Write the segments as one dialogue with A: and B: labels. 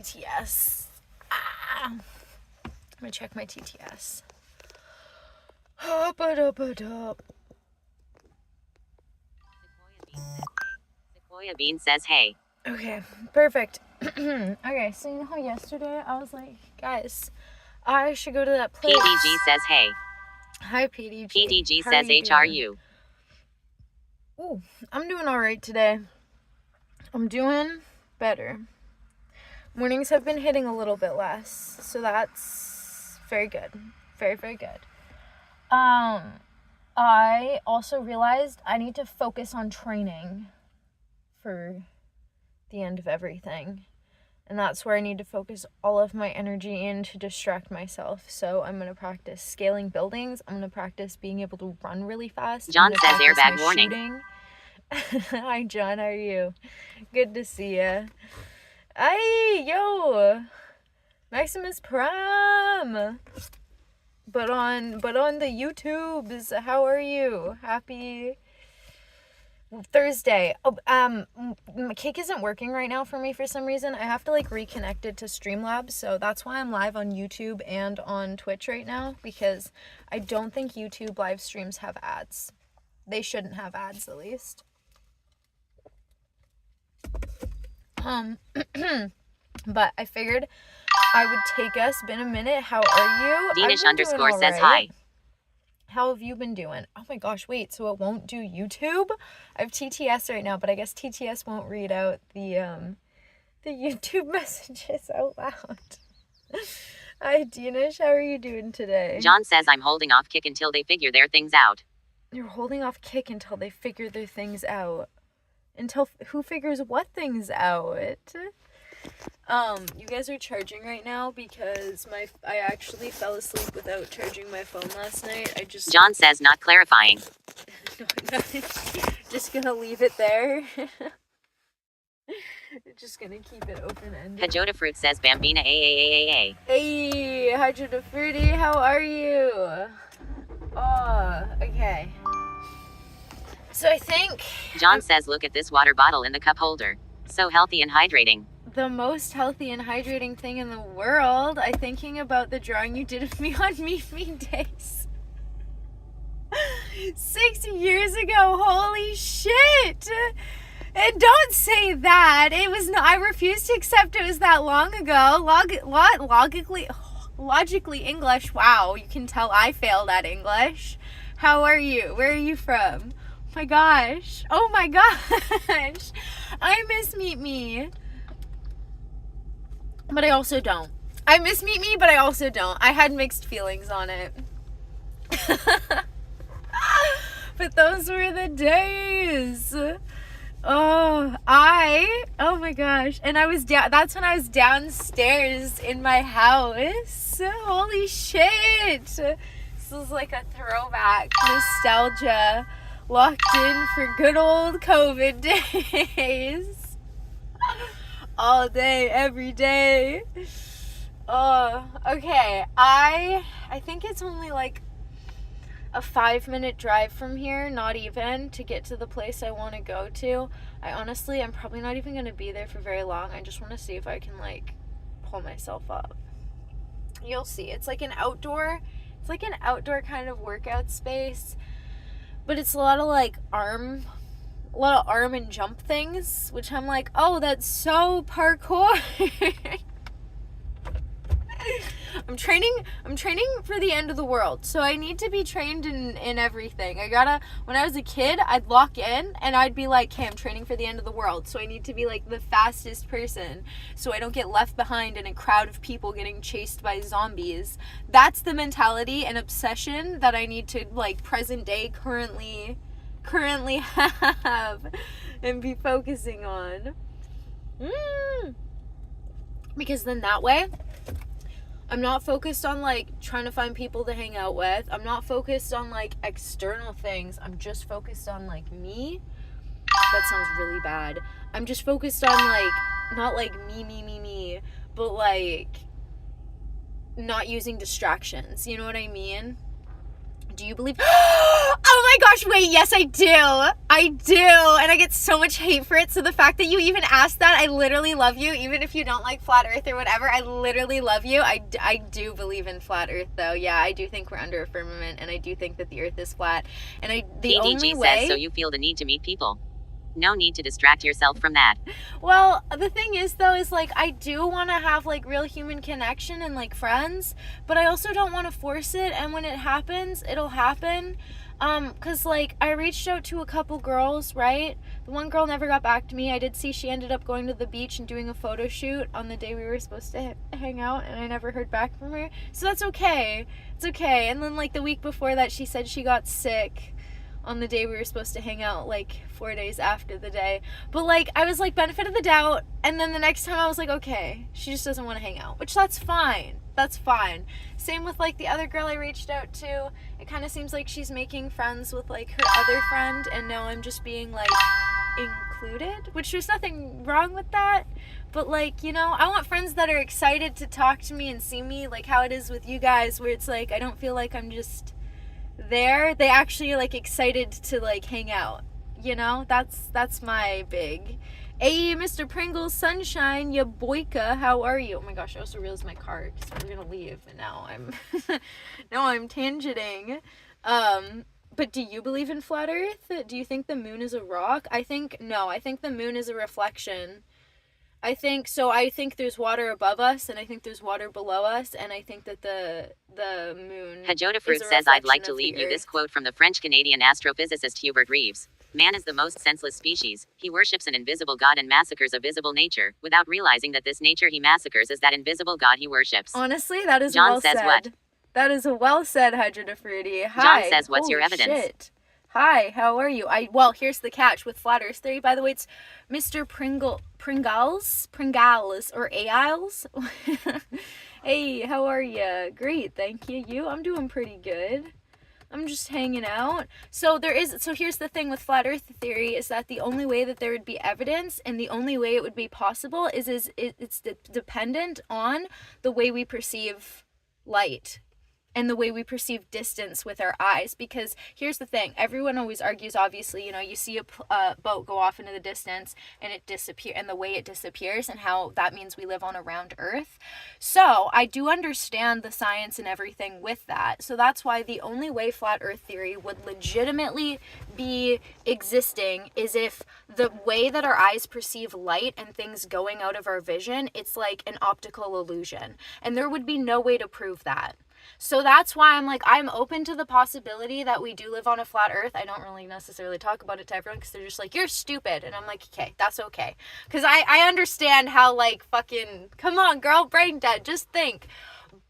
A: TTS. I'm gonna check my TTS.
B: Sequoia Bean says hey.
A: Okay, perfect. Okay, so you know how yesterday I was like, guys, I should go to that place.
B: PDG says hey.
A: Hi, PDG.
B: PDG
A: How
B: says
A: are you
B: HRU.
A: doing? Ooh, I'm doing alright today. I'm doing better. Mornings have been hitting a little bit less, so that's very good. Very, very good. I also realized I need to focus on training for the end of everything. And that's where I need to focus all of my energy in to distract myself. So I'm going to practice scaling buildings. I'm going to practice being able to run really fast.
B: John says airbag warning.
A: Shooting. Hi, John. How are you? Good to see ya. Ay, yo. Maximus Prime. But on the YouTubes, how are you? Happy Thursday. Cake isn't working right now for me for some reason. I have to reconnect it to Streamlabs, so that's why I'm live on YouTube and on Twitch right now, because I don't think YouTube live streams have ads. They shouldn't have ads, at least. But I figured I would take us. Been a minute. How are you?
B: Danish_ says hi.
A: How have you been doing? Oh my gosh, wait, so it won't do YouTube? I have TTS right now, but I guess TTS won't read out the YouTube messages out loud. Hi, Danish, how are you doing today?
B: John says I'm holding off Kick until they figure their things out.
A: You're holding off Kick until they figure their things out. Until who figures what things out? You guys are charging right now because I actually fell asleep without charging my phone last night.
B: John says not clarifying.
A: No, just gonna leave it there. Just gonna keep it open-ended.
B: Hajota Fruit says Bambina AAAAA.
A: Hey, Hajota Fruity, how are you? Oh, okay. So I think...
B: John says look at this water bottle in the cup holder. So healthy and hydrating.
A: The most healthy and hydrating thing in the world. I'm thinking about the drawing you did of me on Me Days. 6 years ago, holy shit! And don't say that. It was I refuse to accept it was that long ago. Logically English. Wow, you can tell I failed at English. How are you? Where are you from? Oh my gosh. Oh my gosh. I miss Meet Me. But I also don't. I miss Meet Me, but I also don't. I had mixed feelings on it. But those were the days. Oh my gosh. And that's when I was downstairs in my house. Holy shit. This is like a throwback nostalgia. Locked in for good old COVID days. All day, every day. Oh, okay. I think it's only a 5-minute drive from here, not even, to get to the place I want to go to. I'm probably not even going to be there for very long. I just want to see if I can pull myself up. You'll see. It's like an outdoor kind of workout space, but it's a lot of arm and jump things, which I'm like, oh, that's so parkour. I'm training for the end of the world, so I need to be trained in everything. When I was a kid, I'd lock in and I'd be like, hey, I'm training for the end of the world, so I need to be the fastest person so I don't get left behind in a crowd of people getting chased by zombies. That's the mentality and obsession that I need to present day currently have and be focusing on. Because then that way I'm not focused on trying to find people to hang out with. I'm not focused on external things. I'm just focused on me. That sounds really bad. I'm just focused on not me, but not using distractions. You know what I mean? do you believe? Oh my gosh, wait, yes, I do. I do. And I get so much hate for it. So the fact that you even asked that, I literally love you. Even if you don't like flat earth or whatever, I literally love you. I do believe in flat earth, though. Yeah, I do think we're under a firmament, and I do think that the earth is flat. And the
B: PDG
A: only way...
B: says, so you feel the need to meet people. No need to distract yourself from that.
A: Well, the thing is, though, is, like, I do want to have, like, real human connection and, like, friends, but I also don't want to force it, and when it happens, it'll happen. Because, like, I reached out to a couple girls, right? The one girl never got back to me. I did see she ended up going to the beach and doing a photo shoot on the day we were supposed to hang out, and I never heard back from her. So that's okay. It's okay. And then, like, the week before that, she said she got sick on the day we were supposed to hang out, like 4 days after the day. But, like, I was like, benefit of the doubt, and then the next time I was like, okay, she just doesn't want to hang out, which that's fine. That's fine. Same with, like, the other girl I reached out to. It kind of seems like she's making friends with, like, her other friend, and now I'm just being, like, included, which there's nothing wrong with that. But, like, you know, I want friends that are excited to talk to me and see me, like how it is with you guys, where it's like I don't feel like I'm just there. They actually are, like, excited to, like, hang out, you know. That's my big... Hey, Mr. Pringles Sunshine, ya boyka, how are you? Oh my gosh, I also realized my car, because we're gonna leave, and now I'm tangenting. But do you believe in flat earth? Do you think the moon is a rock? I think the moon is a reflection. I think there's water above us, and I think there's water below us, and I think that the moon
B: Hajota Fruit says, I'd like to leave you this quote from the French-Canadian astrophysicist Hubert Reeves. Man is the most senseless species. He worships an invisible God and massacres a visible nature, without realizing that this nature he massacres is that invisible God he worships.
A: Honestly, that is
B: John
A: well
B: says
A: said.
B: what?
A: That is well said, Hydra Fruity. Hi.
B: John says, what's
A: Holy
B: your evidence?
A: Shit. Hi, how are you? Well, here's the catch with flat earth theory. By the way, it's Mr. Pringles, or Ailes. Hey, how are you? Great, thank you. You? I'm doing pretty good. I'm just hanging out. So here's the thing with flat earth theory, is that the only way that there would be evidence, and the only way it would be possible is it's dependent on the way we perceive light and the way we perceive distance with our eyes. Because here's the thing, everyone always argues, obviously, you know, you see a boat go off into the distance and it disappear, and the way it disappears, and how that means we live on a round earth. So I do understand the science and everything with that. So that's why the only way flat earth theory would legitimately be existing is if the way that our eyes perceive light and things going out of our vision, it's like an optical illusion, and there would be no way to prove that. So that's why I'm open to the possibility that we do live on a flat earth. I don't really necessarily talk about it to everyone, because they're just like, you're stupid. And I'm like, okay, that's okay. Because I understand how, like, fucking, come on, girl, brain dead, just think.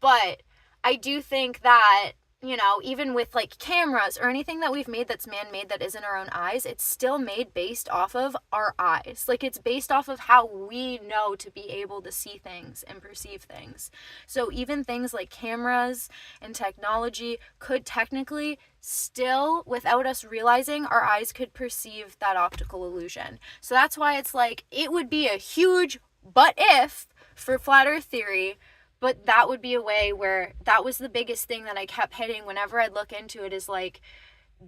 A: But I do think that, you know, even with, like, cameras or anything that we've made that's man-made that isn't our own eyes, it's still made based off of our eyes. Like, it's based off of how we know to be able to see things and perceive things. So even things like cameras and technology could technically still, without us realizing, our eyes could perceive that optical illusion. So that's why it's like, it would be a huge but if for flat earth theory. But that would be a way where that was the biggest thing that I kept hitting whenever I'd look into it, is like,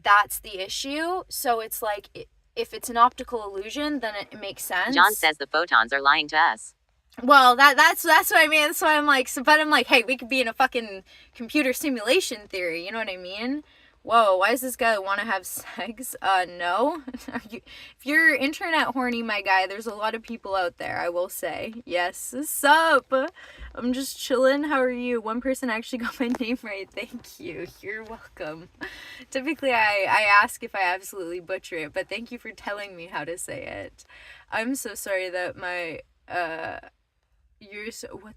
A: that's the issue. So it's like, if it's an optical illusion, then it makes sense.
B: John says the photons are lying to us.
A: Well, that's what I mean. That's why I'm like, but I'm like, hey, we could be in a fucking computer simulation theory. You know what I mean? Whoa, why does this guy want to have sex? No. If you're internet horny, my guy, there's a lot of people out there, I will say. Yes, sup? I'm just chilling. How are you? One person actually got my name right. Thank you. You're welcome. Typically, I ask if I absolutely butcher it, but thank you for telling me how to say it. I'm so sorry that my, what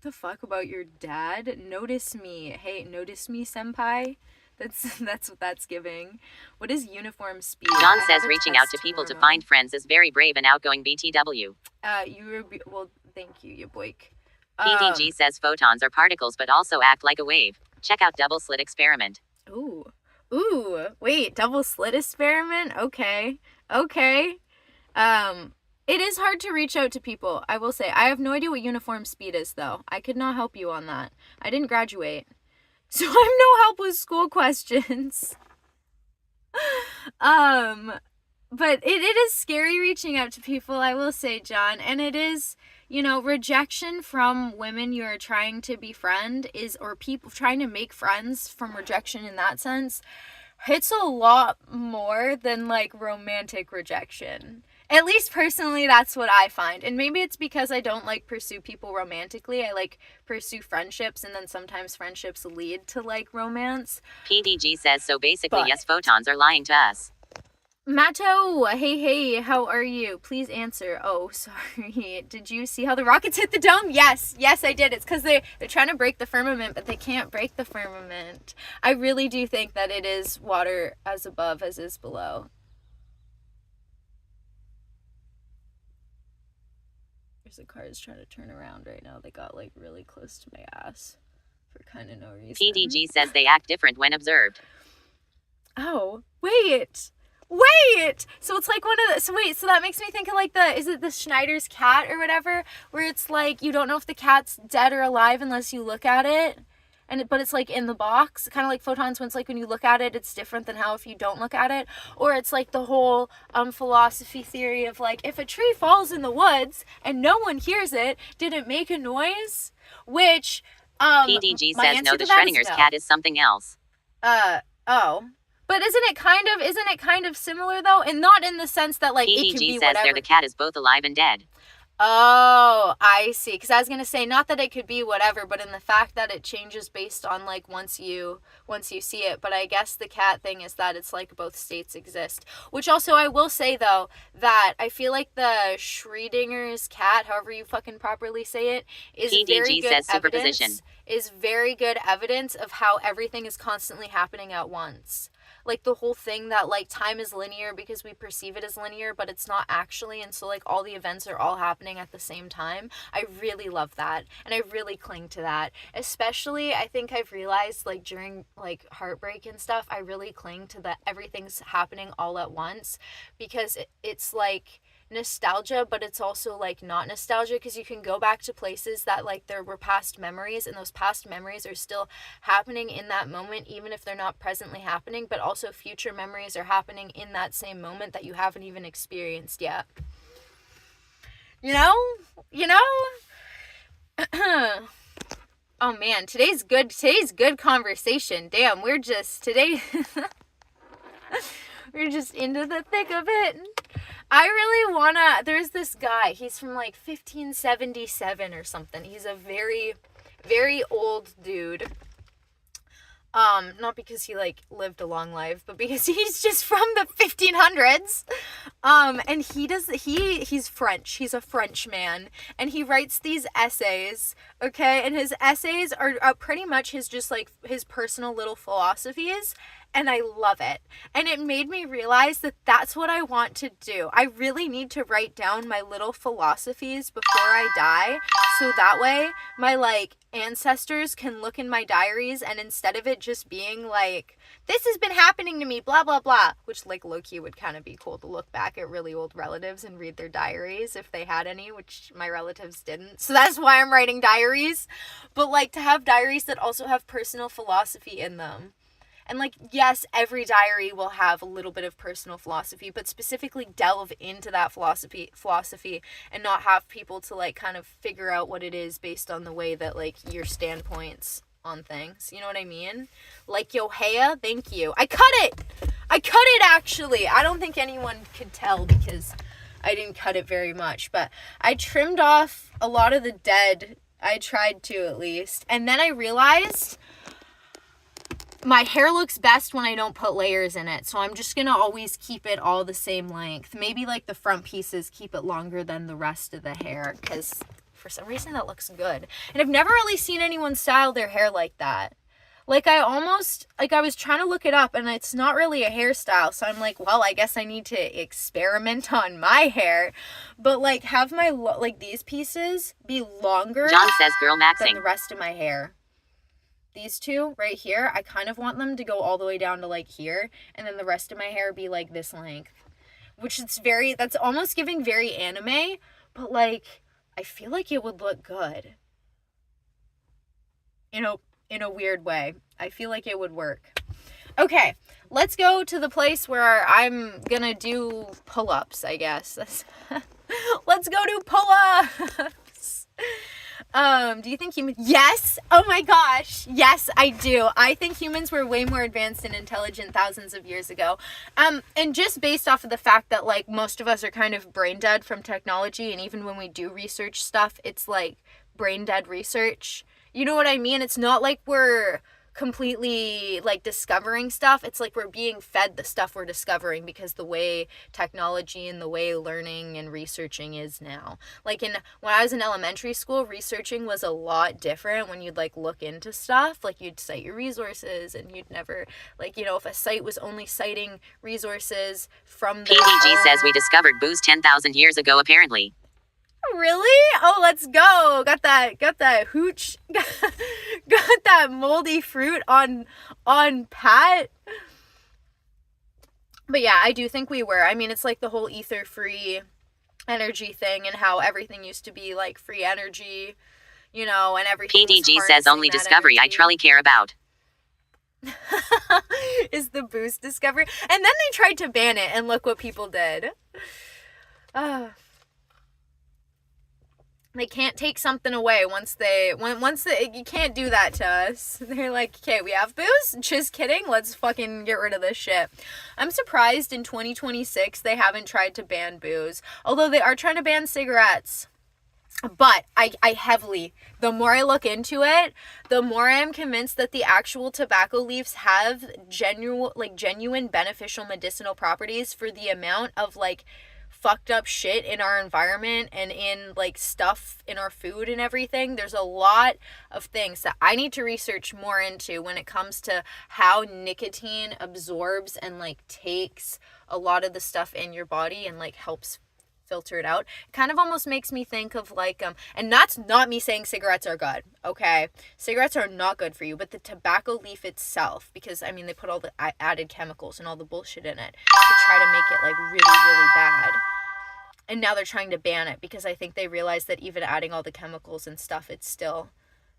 A: the fuck about your dad? Notice me. Hey, notice me, senpai? That's what that's giving. What is uniform speed?
B: John says reaching out to people to find friends is very brave and outgoing BTW.
A: Well, thank you, you boik.
B: PDG says photons are particles but also act like a wave. Check out double slit experiment.
A: Ooh, wait, double slit experiment? Okay. It is hard to reach out to people, I will say. I have no idea what uniform speed is, though. I could not help you on that. I didn't graduate. So I'm no help with school questions. But it is scary reaching out to people, I will say, John. And it is, rejection from women you are trying to befriend or people trying to make friends from rejection in that sense hits a lot more than like romantic rejection. At least personally, that's what I find. And maybe it's because I don't like pursue people romantically. I like pursue friendships, and then sometimes friendships lead to like romance.
B: PDG says, so basically, yes, photons are lying to us.
A: Matto, hey, how are you? Please answer. Oh, sorry. Did you see how the rockets hit the dome? Yes, I did. It's because they're trying to break the firmament, but they can't break the firmament. I really do think that it is water as above as is below. There's a car is trying to turn around right now. They got like really close to my ass for kind of no reason.
B: PDG says they act different when observed.
A: Oh, wait. So it's like one of the, so that makes me think of like is it the Schneider's cat or whatever, where it's like you don't know if the cat's dead or alive unless you look at it, but it's like in the box, kind of like photons, when it's like when you look at it, it's different than how if you don't look at it. Or it's like the whole philosophy theory of like, if a tree falls in the woods and no one hears it, did it make a noise? Which
B: PDG says no, the Schrodinger's cat is something else.
A: Oh. But isn't it kind of similar though? And not in the sense that like
B: PDG
A: it can be
B: says
A: whatever.
B: The cat is both alive and dead.
A: Oh, I see. Because I was gonna say not that it could be whatever, but in the fact that it changes based on like once you see it. But I guess the cat thing is that it's like both states exist. Which also I will say though that I feel like the Schrodinger's cat, however you fucking properly say it, is
B: PDG
A: very good
B: says superposition.
A: evidence. Is very good evidence of how everything is constantly happening at once. Like the whole thing that like time is linear because we perceive it as linear, but it's not actually, and so like all the events are all happening at the same time. I really love that, and I really cling to that. Especially, I think I've realized like during like heartbreak and stuff, I really cling to that everything's happening all at once, because it's like nostalgia, but it's also like not nostalgia, because you can go back to places that like there were past memories, and those past memories are still happening in that moment even if they're not presently happening, but also future memories are happening in that same moment that you haven't even experienced yet. You know? Oh man, today's good conversation. Damn, we're just into the thick of it. I really there's this guy, he's from like 1577 or something. He's a very, very old dude. Not because he like lived a long life, but because he's just from the 1500s. And he's French. He's a French man, and he writes these essays, okay? And his essays are pretty much his personal little philosophies. And I love it. And it made me realize that that's what I want to do. I really need to write down my little philosophies before I die, so that way my like ancestors can look in my diaries, and instead of it just being like, this has been happening to me, blah, blah, blah, which like low-key would kind of be cool to look back at really old relatives and read their diaries if they had any, which my relatives didn't. So that's why I'm writing diaries. But like to have diaries that also have personal philosophy in them. And like, yes, every diary will have a little bit of personal philosophy, but specifically delve into that philosophy and not have people to like kind of figure out what it is based on the way that like your standpoints on things. You know what I mean? Like yo, Hea, thank you. I cut it actually. I don't think anyone could tell because I didn't cut it very much, but I trimmed off a lot of the dead. I tried to at least. And then I realized my hair looks best when I don't put layers in it, so I'm just going to always keep it all the same length. Maybe like the front pieces keep it longer than the rest of the hair, because for some reason that looks good. And I've never really seen anyone style their hair like that. Like I was trying to look it up, and it's not really a hairstyle, so I'm like, well, I guess I need to experiment on my hair, but like have my, like these pieces be longer
B: John says girl maxing
A: than the rest of my hair. These two right here, I kind of want them to go all the way down to like here, and then the rest of my hair be like this length, which that's almost giving very anime, but like I feel like it would look good in a weird way. I feel like it would work. Okay, let's go to the place where I'm gonna do pull-ups, I guess. Let's go do pull-ups. Do you think humans... Yes! Oh my gosh! Yes, I do. I think humans were way more advanced and intelligent thousands of years ago. And just based off of the fact that, like, most of us are kind of brain dead from technology, and even when we do research stuff, it's, like, brain dead research. You know what I mean? It's not like we're completely, like, discovering stuff. It's like we're being fed the stuff we're discovering because the way technology and the way learning and researching is now. Like, when I was in elementary school, researching was a lot different. When you'd, like, look into stuff, like, you'd cite your resources, and you'd never, like, you know, if a site was only citing resources from the
B: PDG says we discovered booze 10,000 years ago, apparently.
A: Really? Oh, let's go. Got that hooch. Got that moldy fruit on pat. But yeah, I do think we were. I mean, it's like the whole ether-free energy thing and how everything used to be like free energy, you know, and everything.
B: PDG says only discovery I truly care about.
A: Is the boost discovery. And then they tried to ban it, and look what people did. They can't take something away once you can't do that to us. They're like, okay, we have booze? Just kidding. Let's fucking get rid of this shit. I'm surprised in 2026 they haven't tried to ban booze. Although they are trying to ban cigarettes. But I heavily, the more I look into it, the more I am convinced that the actual tobacco leaves have genuine beneficial medicinal properties for the amount of, like, fucked up shit in our environment and in, like, stuff in our food and everything. There's a lot of things that I need to research more into when it comes to how nicotine absorbs and, like, takes a lot of the stuff in your body and, like, helps filter it out. It kind of almost makes me think of, like, and that's not me saying cigarettes are good, okay? Cigarettes are not good for you, but the tobacco leaf itself, because, I mean, they put all the added chemicals and all the bullshit in it to try to make it, like, really, really bad. And now they're trying to ban it because I think they realize that even adding all the chemicals and stuff, it's still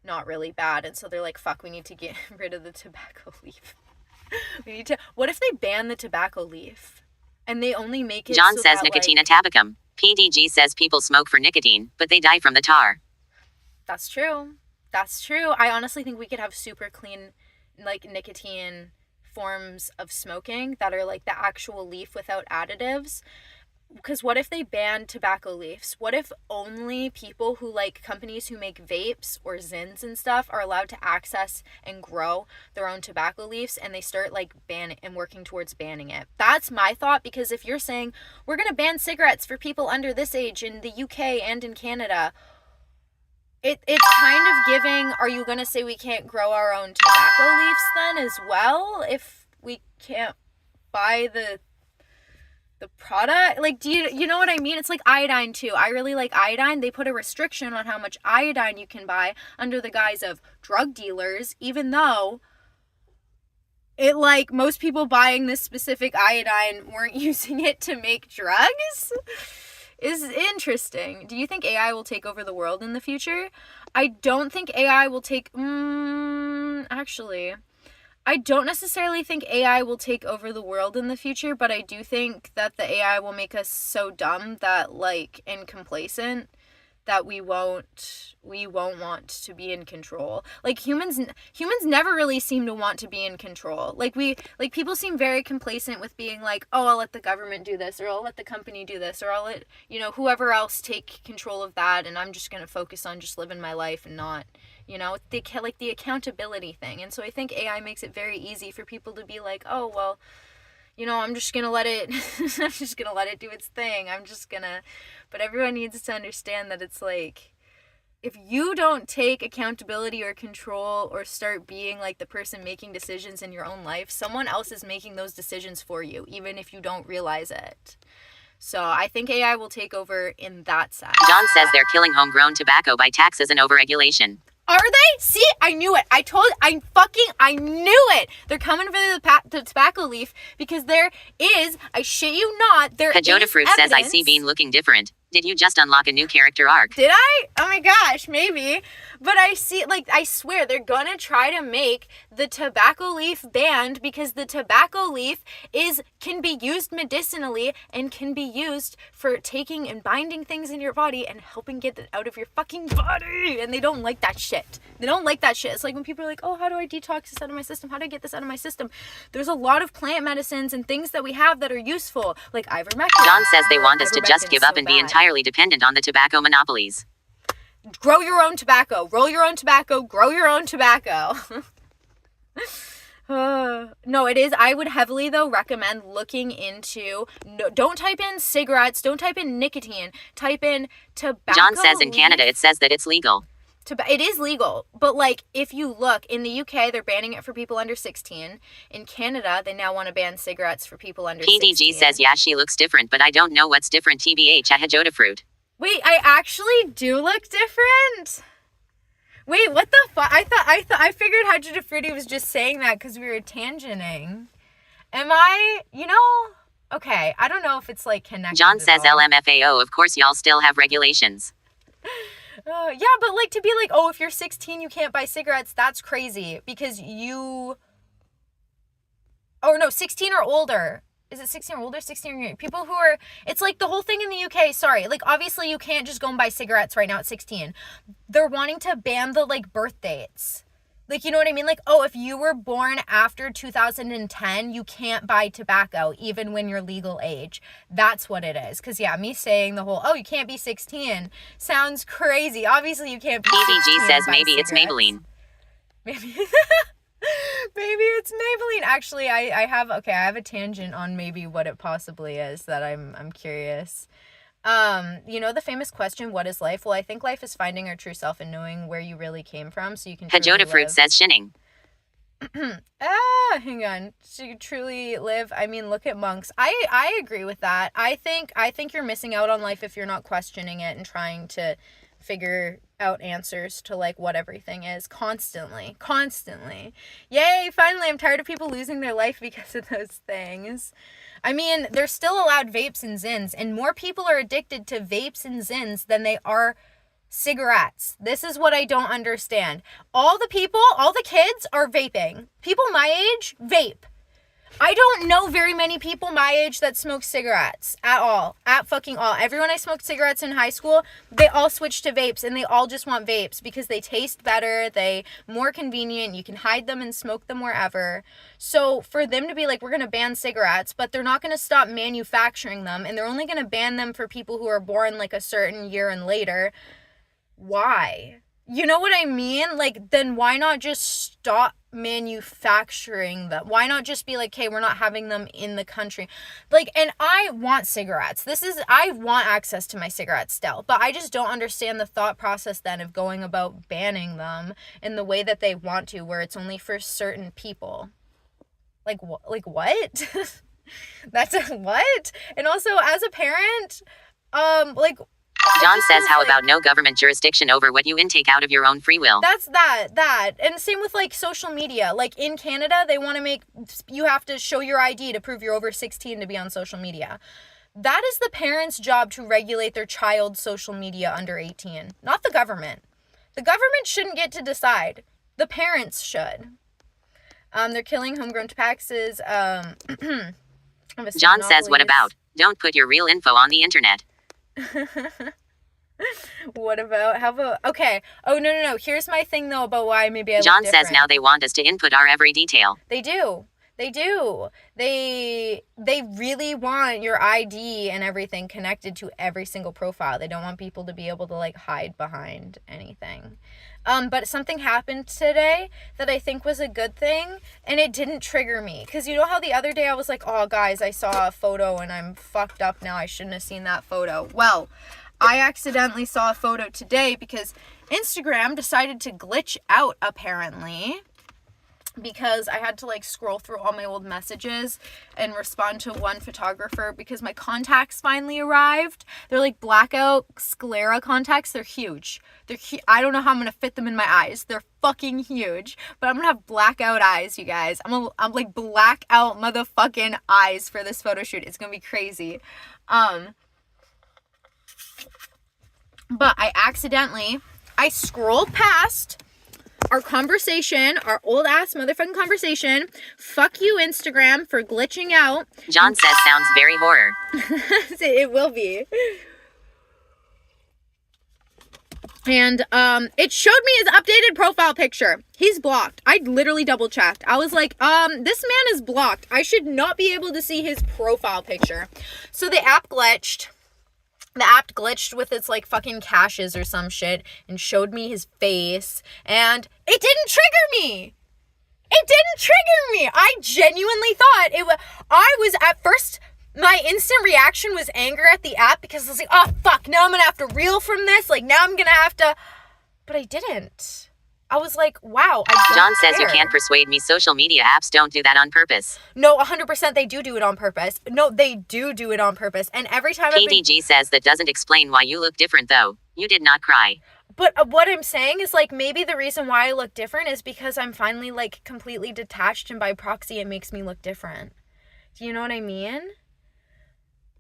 A: not really bad. And so they're like, fuck, we need to get rid of the tobacco leaf. What if they ban the tobacco leaf? And they only make it
B: John
A: so
B: says
A: that,
B: Nicotina
A: like,
B: tabacum. PDG says people smoke for nicotine, but they die from the tar.
A: That's true. That's true. I honestly think we could have super clean, like, nicotine forms of smoking that are, like, the actual leaf without additives. Because what if they banned tobacco leaves? What if only people who, like, companies who make vapes or Zins and stuff are allowed to access and grow their own tobacco leaves, and they start, like, banning and working towards banning it? That's my thought, because if you're saying we're going to ban cigarettes for people under this age in the UK and in Canada, it's kind of giving, are you going to say we can't grow our own tobacco leaves then as well if we can't buy the product? Like, do you know what I mean? It's like iodine too. I really like iodine. They put a restriction on how much iodine you can buy under the guise of drug dealers, even though it, like, most people buying this specific iodine weren't using it to make drugs. Is interesting. Do you think AI will take over the world in the future? I don't think AI will take actually, I don't necessarily think AI will take over the world in the future, but I do think that the AI will make us so dumb that, like, and complacent that we won't want to be in control. Like, humans never really seem to want to be in control. Like, people seem very complacent with being like, oh, I'll let the government do this, or I'll let the company do this, or I'll let, you know, whoever else take control of that, and I'm just going to focus on just living my life and not, you know, like the accountability thing. And so I think AI makes it very easy for people to be like, oh, well, you know, I'm just going to let it do its thing. But everyone needs to understand that it's like, if you don't take accountability or control or start being, like, the person making decisions in your own life, someone else is making those decisions for you, even if you don't realize it. So I think AI will take over in that sense.
B: John says they're killing homegrown tobacco by taxes and overregulation.
A: Are they? See, I knew it. I knew it. They're coming for the tobacco leaf because there is, I shit you not, there
B: Pajota
A: is
B: Fruit
A: evidence.
B: says I see Bean looking different. Did you just unlock a new character arc?
A: Did I? Oh my gosh, maybe. But I see, like, I swear they're gonna try to make the tobacco leaf banned because the tobacco leaf can be used medicinally and can be used for taking and binding things in your body and helping get it out of your fucking body. And they don't like that shit. They don't like that shit. It's like when people are like, oh, how do I detox this out of my system? How do I get this out of my system? There's a lot of plant medicines and things that we have that are useful, like ivermectin.
B: John says they want us to just give up
A: so
B: and be entirely dependent on the tobacco monopolies.
A: Grow your own tobacco. Roll your own tobacco. Grow your own tobacco. No, it is. I would heavily, though, recommend looking into... No, don't type in cigarettes. Don't type in nicotine. Type in tobacco.
B: John says in Canada it says that it's legal.
A: It is legal. But, like, if you look, in the UK, they're banning it for people under 16. In Canada, they now want to ban cigarettes for people under 16.
B: PDG says, yeah, she looks different, but I don't know what's different. TBH, I had Joda fruit.
A: Wait, I actually do look different? Wait, what the fuck? I figured Hydra Fruity was just saying that because we were tangenting. Am I, okay, I don't know if it's like connected.
B: John says LMFAO, of course y'all still have regulations.
A: Yeah, but like to be like, oh, if you're 16, you can't buy cigarettes, that's crazy because you, or no, 16 or older. Is it 16 or older? 16 or younger? People who are, it's like the whole thing in the UK, sorry. Like, obviously, you can't just go and buy cigarettes right now at 16. They're wanting to ban the, like, birth dates. Like, you know what I mean? Like, oh, if you were born after 2010, you can't buy tobacco, even when you're legal age. That's what it is. Because, yeah, me saying the whole, oh, you can't be 16 sounds crazy. Obviously, you can't be 16.
B: PDG says maybe it's Maybelline.
A: Maybe. Maybe it's Maybelline. Actually, I have a tangent on maybe what it possibly is that I'm curious. The famous question, what is life? Well, I think life is finding our true self and knowing where you really came from so you can
B: Hajota Fruit says shinning.
A: Hang on. To truly live, I mean, look at monks. I agree with that. I think you're missing out on life if you're not questioning it and trying to figure out answers to like what everything is constantly. Yay, finally, I'm tired of people losing their life because of those things. I mean, they're still allowed vapes and Zins, and more people are addicted to vapes and Zins than they are cigarettes. This is what I don't understand. All the kids are vaping. People my age, vape. I don't know very many people my age that smoke cigarettes at all. At fucking all. Everyone I smoked cigarettes in high school, they all switched to vapes and they all just want vapes because they taste better, they more convenient, you can hide them and smoke them wherever. So for them to be like, we're going to ban cigarettes, but they're not going to stop manufacturing them and they're only going to ban them for people who are born like a certain year and later. Why? You know what I mean? Like, then why not just stop manufacturing them? Why not just be like, hey, we're not having them in the country? Like, and I want cigarettes. I want access to my cigarettes still, but I just don't understand the thought process then of going about banning them in the way that they want to, where it's only for certain people. Like what? That's a what? And also, as a parent,
B: John says, how about no government jurisdiction over what you intake out of your own free will?
A: That's that. And same with like social media. Like in Canada, they want to you have to show your ID to prove you're over 16 to be on social media. That is the parents' job to regulate their child's social media under 18, not the government. The government shouldn't get to decide. The parents should. They're killing homegrown taxes.
B: John says, what about? Don't put your real info on the internet.
A: Okay. Oh, no. Here's my thing, though, about why maybe I
B: John
A: look
B: says now they want us to input our every detail.
A: They do. They really want your ID and everything connected to every single profile. They don't want people to be able to, like, hide behind anything. But something happened today that I think was a good thing, and it didn't trigger me. Because you know how the other day I was like, oh, guys, I saw a photo and I'm fucked up now. I shouldn't have seen that photo. Well, I accidentally saw a photo today because Instagram decided to glitch out, apparently, because I had to like scroll through all my old messages and respond to one photographer because my contacts finally arrived. They're like blackout sclera contacts. They're huge. I don't know how I'm going to fit them in my eyes. They're fucking huge, but I'm going to have blackout eyes, you guys. I'm like blackout motherfucking eyes for this photo shoot. It's going to be crazy. But I scrolled past our conversation, our old ass motherfucking conversation. Fuck you, Instagram, for glitching out.
B: John says sounds very horror.
A: It will be. And it showed me his updated profile picture. He's blocked. I literally double checked. I was like, this man is blocked. I should not be able to see his profile picture. So the app glitched. The app glitched with its like fucking caches or some shit and showed me his face, and it didn't trigger me. It didn't trigger me. I genuinely thought it was. I was at first. My instant reaction was anger at the app because I was like, oh fuck, now I'm gonna have to reel from this. Like now I'm gonna have to. But I didn't. I was like, wow, I don't
B: John says
A: care.
B: you can't persuade me. Social media apps don't do that on purpose.
A: No, 100% they do it on purpose. No, they do it on purpose. And every time
B: PDG says that doesn't explain why you look different though. You did not cry.
A: But what I'm saying is like maybe the reason why I look different is because I'm finally like completely detached, and by proxy it makes me look different. Do you know what I mean?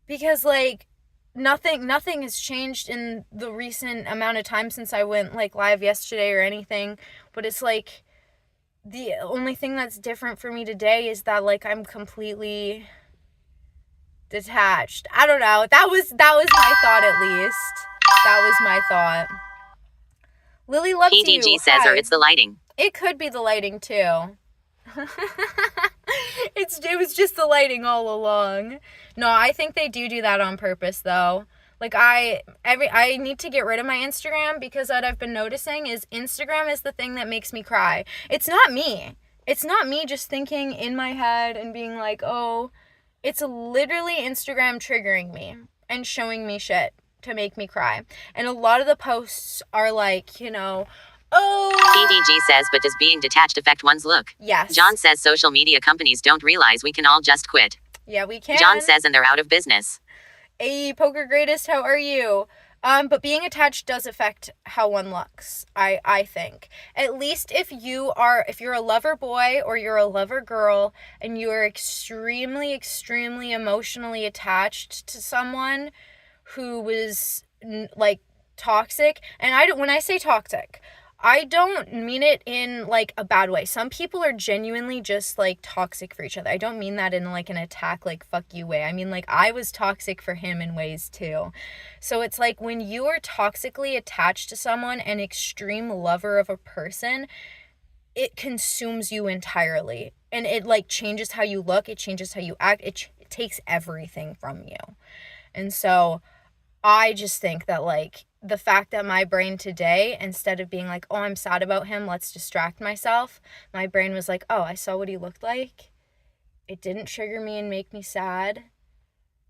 A: Because like nothing has changed in the recent amount of time since I went like live yesterday or anything, but it's like the only thing that's different for me today is that like I'm completely detached. I don't know. That was my thought, at least. That was my thought. Lily loves you.
B: PDG says,
A: Hi.
B: or it's the lighting.
A: It could be the lighting too. It was just the lighting all along. No, I think they do that on purpose though. Like I need to get rid of my Instagram because what I've been noticing is Instagram is the thing that makes me cry. It's not me. It's not me just thinking in my head and being like, oh, it's literally Instagram triggering me and showing me shit to make me cry. And a lot of the posts are like, you know, oh.
B: PDG says, but does being detached affect one's look?
A: Yes.
B: John says social media companies don't realize we can all just quit.
A: Yeah, we can.
B: John says, and they're out of business.
A: Hey, Poker Greatest, how are you? But being attached does affect how one looks, I think. At least if you're a lover boy or you're a lover girl and you're extremely, extremely emotionally attached to someone who was like toxic, and when I say toxic, I don't mean it in like a bad way. Some people are genuinely just like toxic for each other. I don't mean that in like an attack, like fuck you way. I mean like I was toxic for him in ways too. So it's like when you are toxically attached to someone, an extreme lover of a person, it consumes you entirely. And it like changes how you look, it changes how you act, it takes everything from you. And so I just think that like the fact that my brain today, instead of being like, oh, I'm sad about him, let's distract myself, my brain was like, oh, I saw what he looked like. It didn't trigger me and make me sad.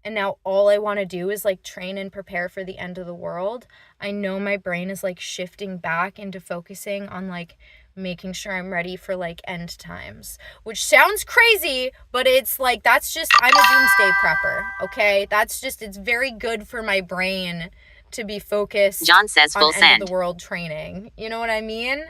A: And now all I want to do is like train and prepare for the end of the world. I know my brain is like shifting back into focusing on like making sure I'm ready for like end times, which sounds crazy, but it's like, that's just, I'm a doomsday prepper. Okay. That's just, it's very good for my brain to be focused.
B: John says full
A: on
B: send.
A: end of the world training. You know what I mean?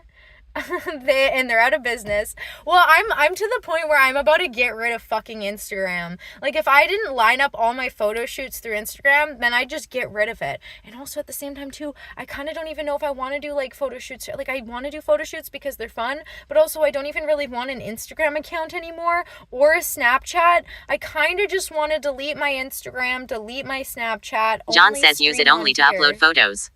A: They're out of business. Well, I'm to the point where I'm about to get rid of fucking Instagram. Like if I didn't line up all my photo shoots through Instagram, then I'd just get rid of it. And also at the same time too, I kind of don't even know if I want to do like photo shoots. Like I want to do photo shoots because they're fun, but also I don't even really want an Instagram account anymore or a Snapchat. I kind of just want to delete my Instagram, delete my Snapchat.
B: John says use it only to upload photos.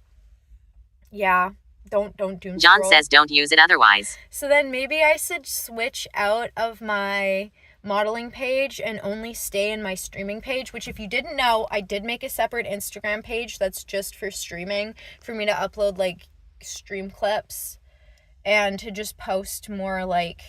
A: Yeah. Don't doom
B: John
A: scroll.
B: says don't use it otherwise.
A: So then maybe I should switch out of my modeling page and only stay in my streaming page, which if you didn't know, I did make a separate Instagram page that's just for streaming, for me to upload like stream clips and to just post more like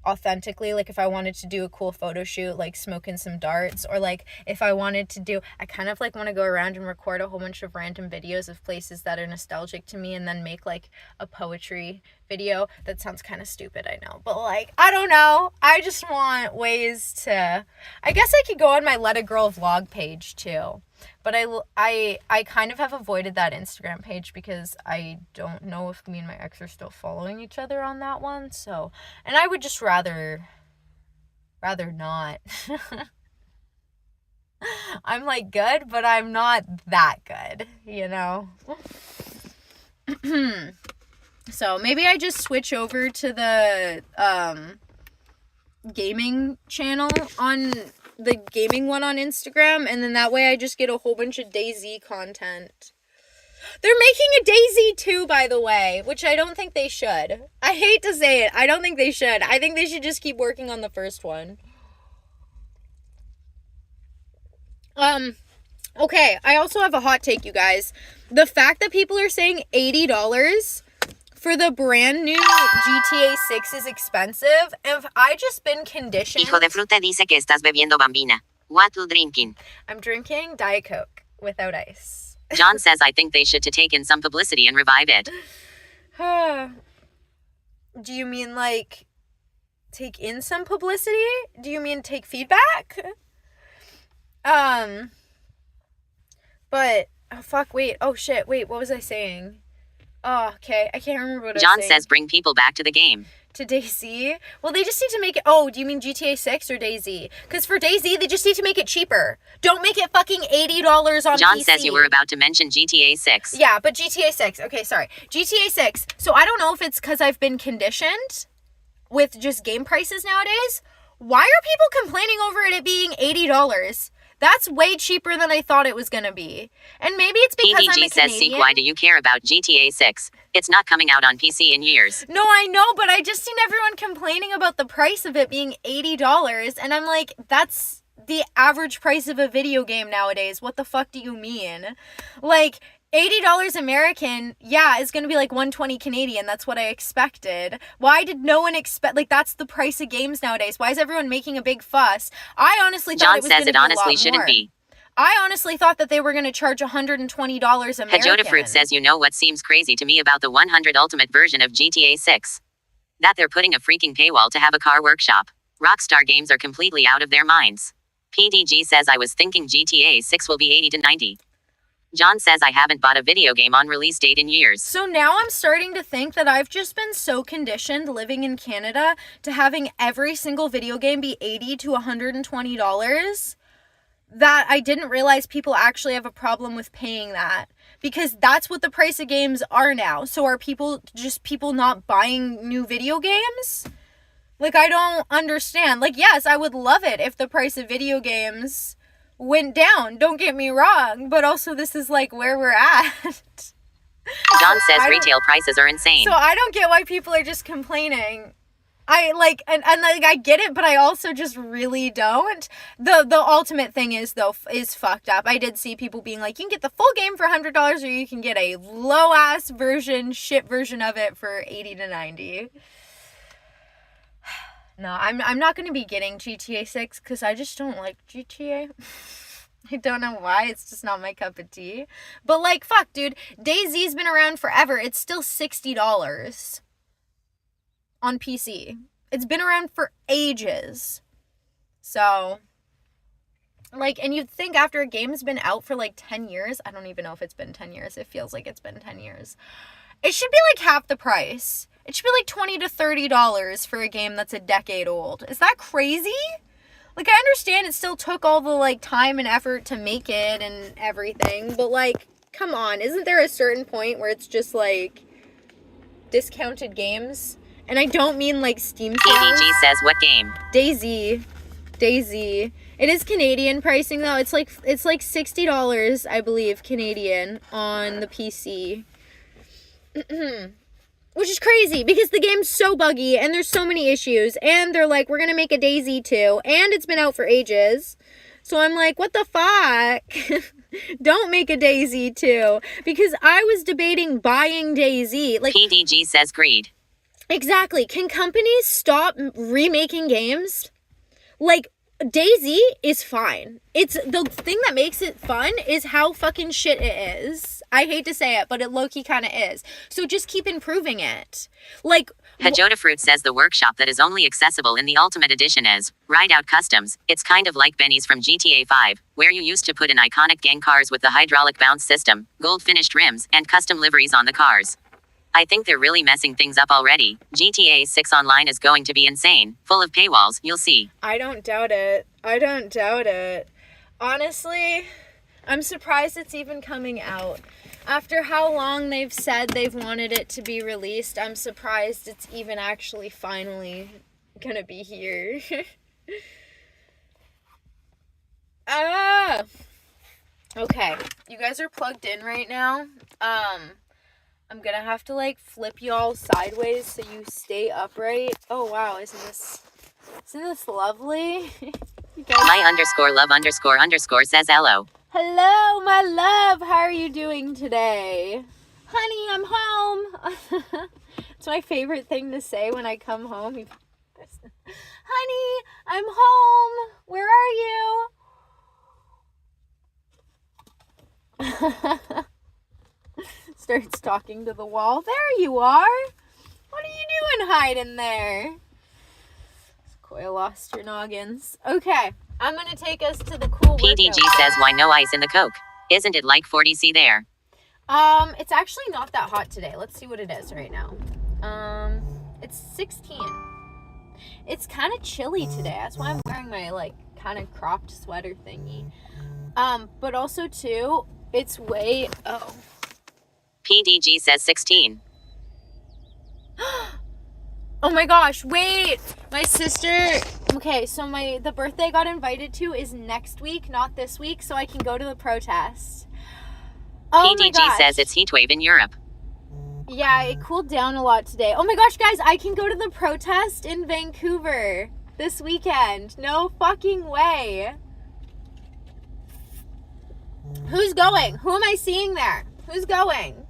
A: authentically, like if I wanted to do a cool photo shoot, like smoking some darts, or like if I wanted to do, I kind of like want to go around and record a whole bunch of random videos of places that are nostalgic to me and then make like a poetry video. That sounds kind of stupid, I know, but like I don't know, I just want ways to, I guess I could go on my Let a Girl vlog page too, but I kind of have avoided that Instagram page because I don't know if me and my ex are still following each other on that one. So, and I would just rather not. I'm like good, but I'm not that good, you know? So maybe I just switch over to the gaming channel on the gaming one on Instagram, and then that way I just get a whole bunch of DayZ content. They're making a DayZ 2, by the way, which I don't think they should. I hate to say it. I don't think they should. I think they should just keep working on the first one. Okay, I also have a hot take, you guys. The fact that people are saying $80 for the brand new GTA 6 is expensive, and if I just been conditioned...
B: Hijo de fruta dice que estás bebiendo, bambina. What you drinking?
A: I'm drinking Diet Coke without ice.
B: John says I think they should to take in some publicity and revive it.
A: Do you mean, like, take in some publicity? Do you mean take feedback? But, oh, fuck, wait. Oh, shit, wait, what was I saying? Oh, okay, I can't remember what I was saying.
B: John says bring people back to the game.
A: To DayZ? Well, they just need to make it... Oh, do you mean GTA 6 or DayZ? Because for DayZ, they just need to make it cheaper. Don't make it fucking $80 on
B: John
A: PC.
B: says you were about to mention GTA 6.
A: Yeah, but GTA 6. Okay, sorry. GTA 6. So I don't know if it's because I've been conditioned with just game prices nowadays. Why are people complaining over it being $80? That's way cheaper than I thought it was going to be. And maybe it's because I'm a
B: PDG says,
A: Canadian.
B: Seek, why do you care about GTA 6? It's not coming out on PC in years.
A: No, I know, but I just seen everyone complaining about the price of it being $80. And I'm like, that's the average price of a video game nowadays. What the fuck do you mean? Like, $80 American, yeah, is going to be like $120 Canadian. That's what I expected. Why did no one expect, like, that's the price of games nowadays. Why is everyone making a big fuss? I honestly thought
B: John
A: it was going
B: says
A: to
B: it
A: be a
B: honestly
A: lot
B: shouldn't
A: more.
B: be.
A: I honestly thought that they were going to charge $120 American.
B: Hajota Fruit says, you know what seems crazy to me about the 100 Ultimate version of GTA 6? That they're putting a freaking paywall to have a car workshop. Rockstar Games are completely out of their minds. PDG says, I was thinking GTA 6 will be 80 to 90. John says, I haven't bought a video game on release date in years.
A: So now I'm starting to think that I've just been so conditioned living in Canada to having every single video game be $80 to $120 that I didn't realize people actually have a problem with paying that. Because that's what the price of games are now. So are people not buying new video games? Like, I don't understand. Like, yes, I would love it if the price of video games went down. Don't get me wrong. But also, this is, like, where we're at.
B: John says retail prices are insane.
A: So I don't get why people are just complaining. I, like, and like, I get it, but I also just really don't. The ultimate thing is, though, is fucked up. I did see people being like, you can get the full game for $100, or you can get a low-ass version, shit version of it for $80 to $90. No, I'm not going to be getting GTA 6 because I just don't like GTA. I don't know why. It's just not my cup of tea. But, like, fuck, dude. DayZ's been around forever. It's still $60 on PC. It's been around for ages. So, like, and you'd think after a game's been out for, like, 10 years. I don't even know if it's been 10 years. It feels like it's been 10 years. It should be, like, half the price. It should be like $20 to $30 for a game that's a decade old. Is that crazy? Like, I understand it still took all the, like, time and effort to make it and everything, but, like, come on. Isn't there a certain point where it's just, like, discounted games? And I don't mean, like, Steam sales.
B: PDG says, what game?
A: DayZ. It is Canadian pricing, though. It's like $60, I believe, Canadian on the PC. Which is crazy because the game's so buggy and there's so many issues. And they're like, we're going to make a DayZ 2. And it's been out for ages. So I'm like, what the fuck? Don't make a DayZ 2. Because I was debating buying DayZ. Like,
B: PDG says greed.
A: Exactly. Can companies stop remaking games? Like, DayZ is fine. It's the thing that makes it fun is how fucking shit it is. I hate to say it, but it low-key kind of is. So just keep improving it. Like,
B: Hajota Fruit says the workshop that is only accessible in the Ultimate Edition is Ride Out Customs. It's kind of like Benny's from GTA 5, where you used to put in iconic gang cars with the hydraulic bounce system, gold-finished rims, and custom liveries on the cars. I think they're really messing things up already. GTA 6 Online is going to be insane. Full of paywalls, you'll see.
A: I don't doubt it. Honestly, I'm surprised it's even coming out. After how long they've said they've wanted it to be released, I'm surprised it's even actually finally gonna be here. Okay, you guys are plugged in right now. I'm gonna have to like flip y'all sideways so you stay upright. Oh wow, isn't this lovely?
B: My_love___ says hello.
A: Hello, my love. How are you doing today? Honey, I'm home. It's my favorite thing to say when I come home. Honey, I'm home. Where are you? Starts talking to the wall. There you are. What are you doing hiding there? Coil lost your noggins. Okay, I'm gonna take us to the cool
B: PDG says, why no ice in the Coke? Isn't it like 40°C there?
A: It's actually not that hot today. Let's see what it is right now. It's 16. It's kind of chilly today. That's why I'm wearing my like kind of cropped sweater thingy. But also too, it's way
B: PDG says 16.
A: Oh my gosh, wait! My sister, okay, so the birthday I got invited to is next week, not this week, so I can go to the protest. Oh my gosh.
B: PDG says it's heatwave in Europe.
A: Yeah, it cooled down a lot today. Oh my gosh, guys, I can go to the protest in Vancouver this weekend. No fucking way. Who's going? Who am I seeing there? Who's going?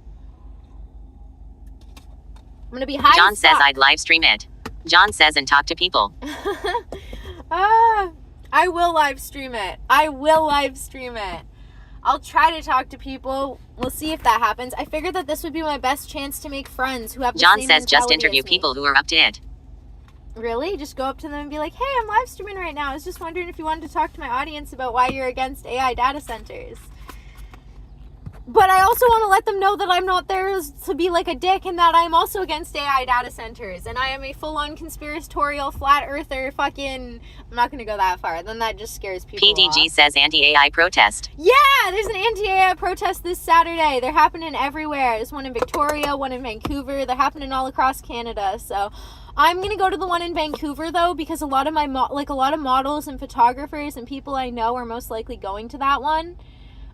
A: I'm gonna be high.
B: John says I'd live stream it. John says and talk to people.
A: I will live stream it. I'll try to talk to people. We'll see if that happens. I figured that this would be my best chance to make friends who have the
B: John
A: same
B: says just
A: mentality
B: interview
A: as me.
B: people who are up to it.
A: Really? Just go up to them and be like, hey, I'm live streaming right now. I was just wondering if you wanted to talk to my audience about why you're against AI data centers. But I also want to let them know that I'm not there to be like a dick and that I'm also against AI data centers. And I am a full-on conspiratorial flat earther fucking... I'm not going to go that far. Then that just scares people
B: PDG
A: off.
B: says anti-AI protest.
A: Yeah, there's an anti-AI protest this Saturday. They're happening everywhere. There's one in Victoria, one in Vancouver. They're happening all across Canada. So I'm going to go to the one in Vancouver, though, because a lot of my a lot of models and photographers and people I know are most likely going to that one.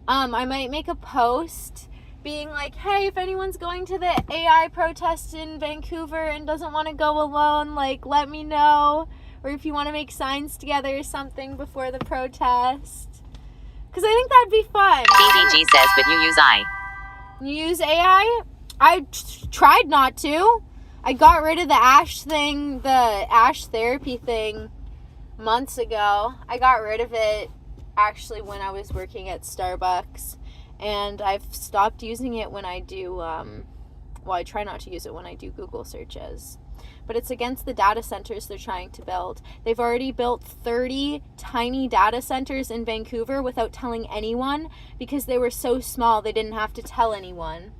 A: I might make a post being like, hey, if anyone's going to the AI protest in Vancouver and doesn't want to go alone, like, let me know. Or if you want to make signs together or something before the protest. Because I think that'd be fun.
B: PDG says, but you use I.
A: You use AI? I tried not to. I got rid of the Ash thing, the Ash therapy thing months ago. I got rid of it actually when I was working at Starbucks, and I've stopped using it when I do I try not to use it when I do Google searches, but it's against the data centers they're trying to build. They've already built 30 tiny data centers in Vancouver without telling anyone because they were so small they didn't have to tell anyone.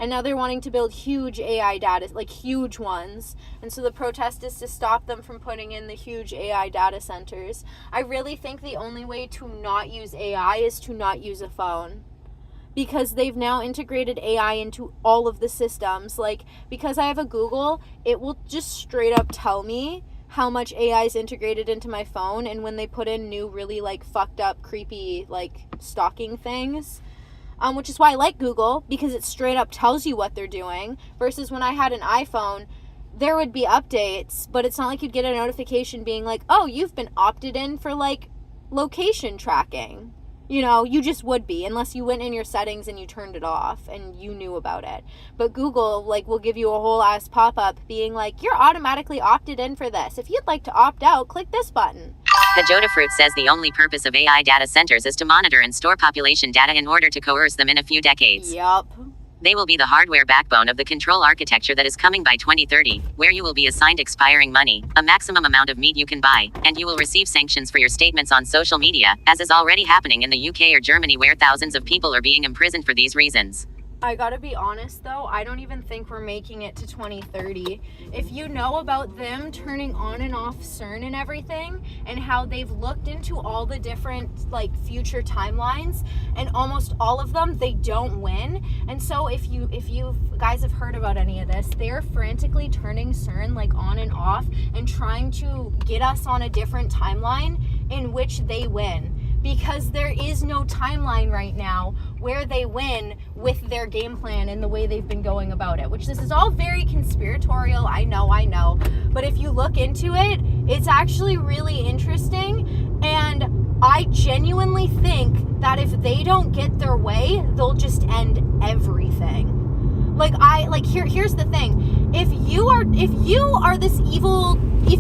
A: And now they're wanting to build huge AI data, like huge ones. And so the protest is to stop them from putting in the huge AI data centers. I really think the only way to not use AI is to not use a phone. Because they've now integrated AI into all of the systems. Like, because I have a Google, it will just straight up tell me how much AI is integrated into my phone. And when they put in new, really, like, fucked up, creepy, like, stalking things... which is why I like Google, because it straight up tells you what they're doing, versus when I had an iPhone, there would be updates, but it's not like you'd get a notification being like, oh, you've been opted in for, like, location tracking. You know, you just would be, unless you went in your settings and you turned it off and you knew about it. But Google, like, will give you a whole ass pop-up being like, you're automatically opted in for this. If you'd like to opt out, click this button.
B: Kajota Fruit says the only purpose of AI data centers is to monitor and store population data in order to coerce them in a few decades.
A: Yup.
B: They will be the hardware backbone of the control architecture that is coming by 2030, where you will be assigned expiring money, a maximum amount of meat you can buy, and you will receive sanctions for your statements on social media, as is already happening in the UK or Germany where thousands of people are being imprisoned for these reasons.
A: I gotta be honest though, I don't even think we're making it to 2030. If you know about them turning on and off CERN and everything, and how they've looked into all the different like future timelines, and almost all of them they don't win. And so if you guys have heard about any of this, they're frantically turning CERN like on and off and trying to get us on a different timeline in which they win. Because there is no timeline right now where they win with their game plan and the way they've been going about it, which this is all very conspiratorial. I know. But if you look into it, it's actually really interesting. And I genuinely think that if they don't get their way, they'll just end everything. Here's the thing. If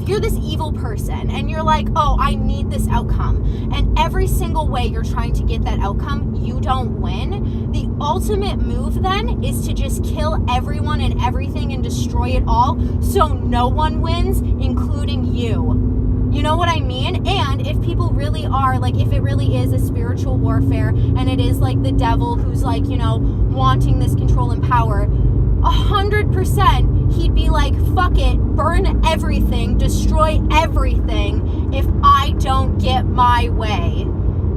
A: you're this evil person and you're like, oh, I need this outcome, and every single way you're trying to get that outcome, you don't win, the ultimate move then is to just kill everyone and everything and destroy it all so no one wins, including you. You know what I mean? And if people really are, like, if it really is a spiritual warfare and it is like the devil who's like, you know, wanting this control and power, 100% he'd be like, fuck it, burn everything, destroy everything if I don't get my way.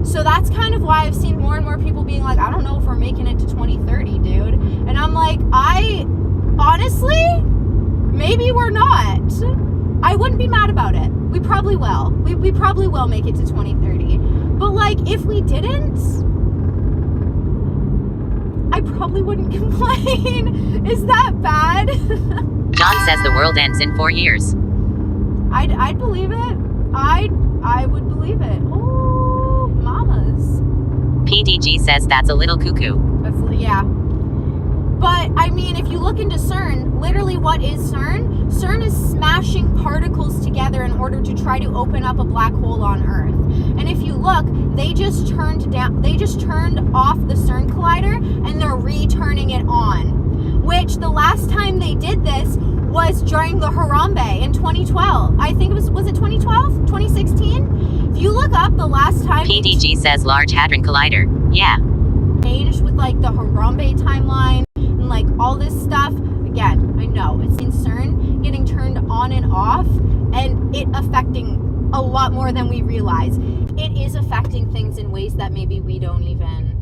A: So that's kind of why I've seen more and more people being like, I don't know if we're making it to 2030, dude. And I'm like, honestly, maybe we're not. I wouldn't be mad about it. We probably will. We probably will make it to 2030. But like, if we didn't, I probably wouldn't complain. Is that bad?
B: John says the world ends in 4 years.
A: I'd believe it. I would believe it. Oh, mamas.
B: PDG says that's a little cuckoo.
A: Yeah. But, I mean, if you look into CERN, literally what is CERN? CERN is smashing particles together in order to try to open up a black hole on Earth. And if you look, they just turned off the CERN collider and they're re-turning it on. Which, the last time they did this was during the Harambe in 2012. I think it was it 2012? 2016? If you look up the last time...
B: PDG says Large Hadron Collider. Yeah.
A: Changed with, like, the Harambe timeline and, like, all this stuff. Again, I know, it's in CERN getting turned on and off, and it affecting a lot more than we realize. It is affecting things in ways that maybe we don't even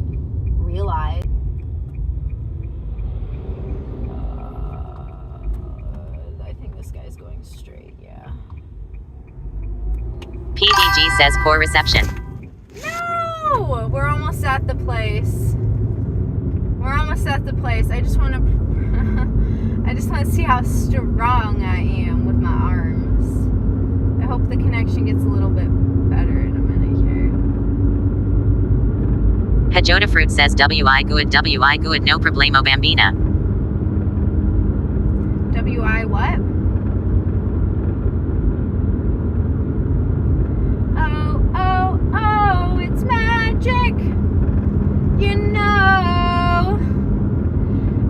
A: realize. I think this guy's going straight, yeah.
B: PDG says poor reception.
A: No! We're almost at the place. I just want to see how strong I am with my arms. I hope the connection gets a little bit better in a minute here.
B: Hajota Fruit says WI good, no problemo bambina.
A: WI what? Oh, it's magic. You know,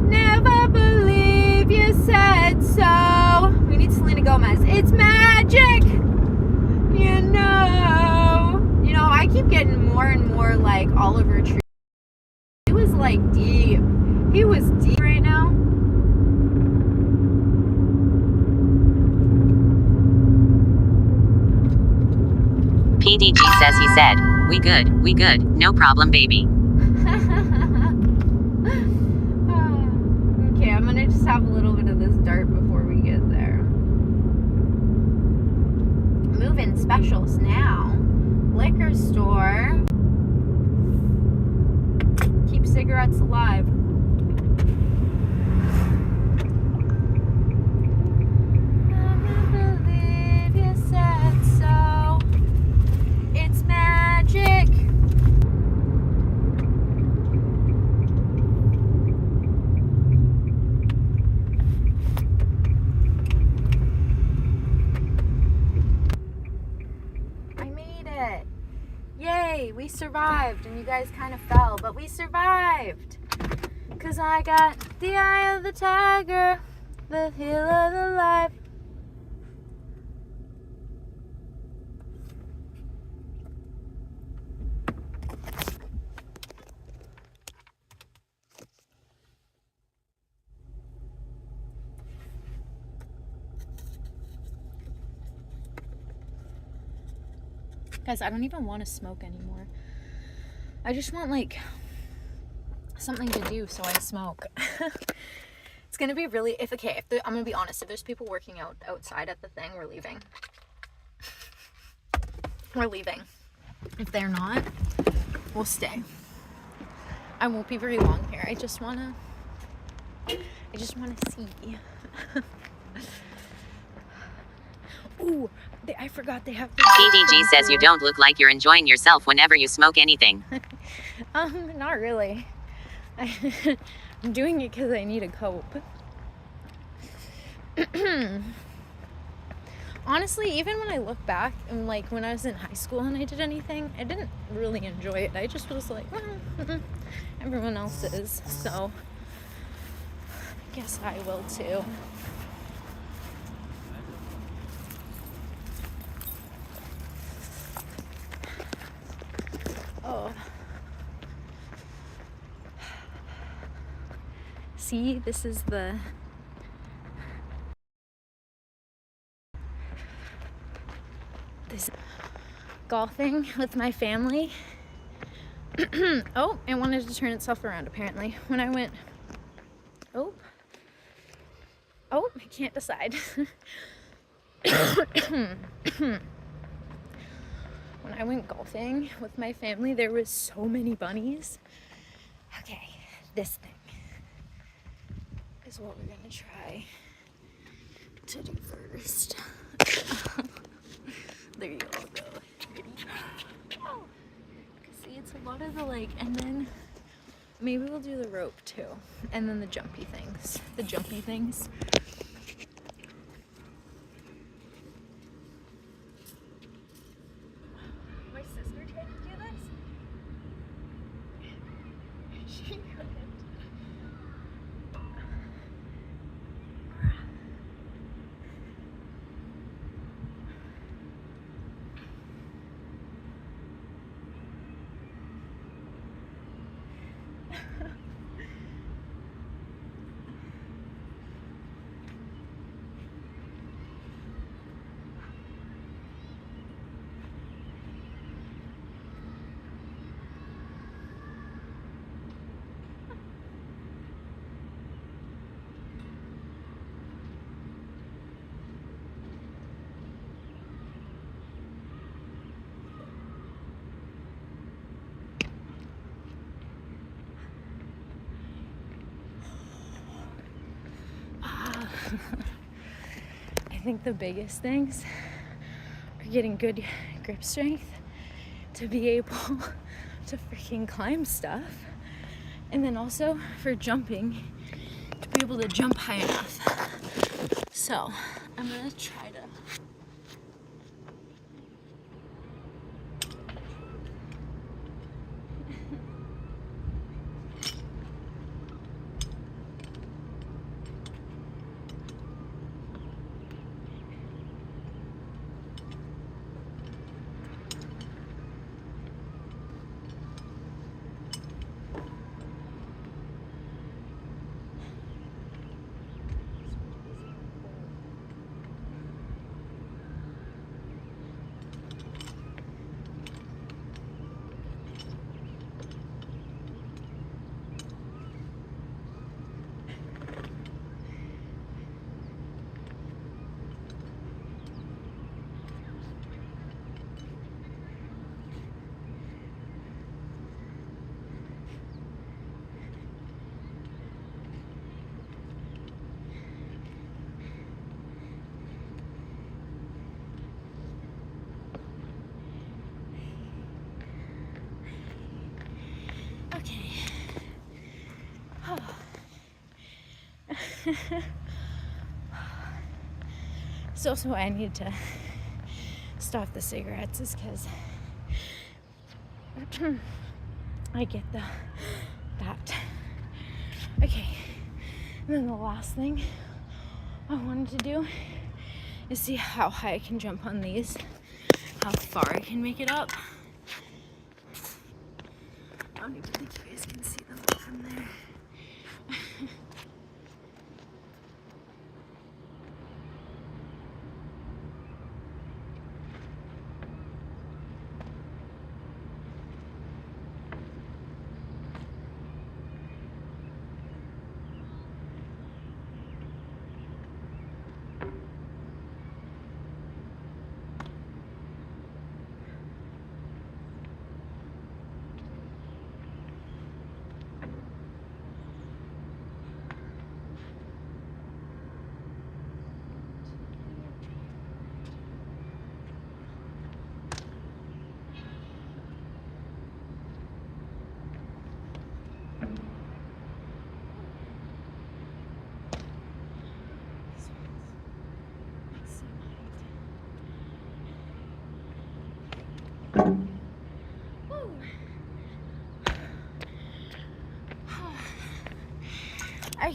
A: never believe you said so. We need Selena Gomez. It's magic. You know, I keep getting more and more like Oliver Tree. He was like deep. He was deep right now.
B: PDG says he said, we good, no problem baby.
A: Okay, I'm gonna just have a little bit of this dart before we get there. Move-in specials now. Liquor store. Keep cigarettes alive. Never believe you said so. It's magic. Yay, we survived, and you guys kind of fell, but we survived. 'Cause I got the eye of the tiger, the heel of the life. Guys, I don't even want to smoke anymore. I just want like something to do, so I smoke. It's gonna be really, I'm gonna be honest, if there's people working outside at the thing, we're leaving. We're leaving. If they're not, we'll stay. I won't be very long here. I just wanna see. Ooh, I forgot they have.
B: PDG says you don't look like you're enjoying yourself whenever you smoke anything.
A: Not really. I'm doing it because I need a cope. Honestly, even when I look back and like when I was in high school and I did anything, I didn't really enjoy it. I just was like, everyone else is, so I guess I will too. Oh. See, this is this golfing with my family. Oh, it wanted to turn itself around apparently. When I went, oh, I can't decide. When I went golfing with my family, there was so many bunnies. Okay, this thing is what we're gonna try to do first. There you all go. Oh. See, it's a lot of the like, and then maybe we'll do the rope too, and then the jumpy things. My sister tried to do this. She couldn't. I think the biggest things are getting good grip strength to be able to freaking climb stuff, and then also for jumping to be able to jump high enough. So I'm gonna try to It's also why I need to stop the cigarettes, is because I get that. Okay, and then the last thing I wanted to do is see how high I can jump on these, how far I can make it up. I don't even think you guys can see them from there.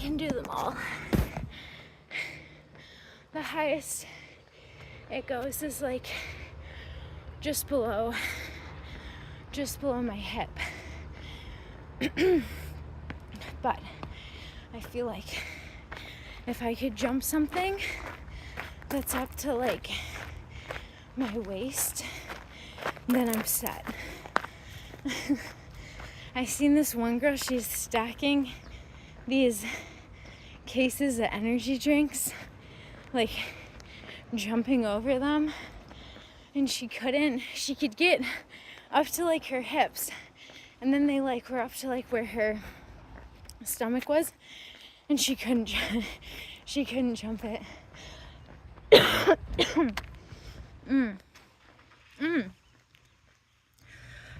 A: can do them all. The highest it goes is like just below my hip. But I feel like if I could jump something that's up to like my waist, then I'm set. I seen this one girl, she's stacking these cases of energy drinks, like jumping over them, and she could get up to like her hips, and then they like were up to like where her stomach was, and she couldn't jump it.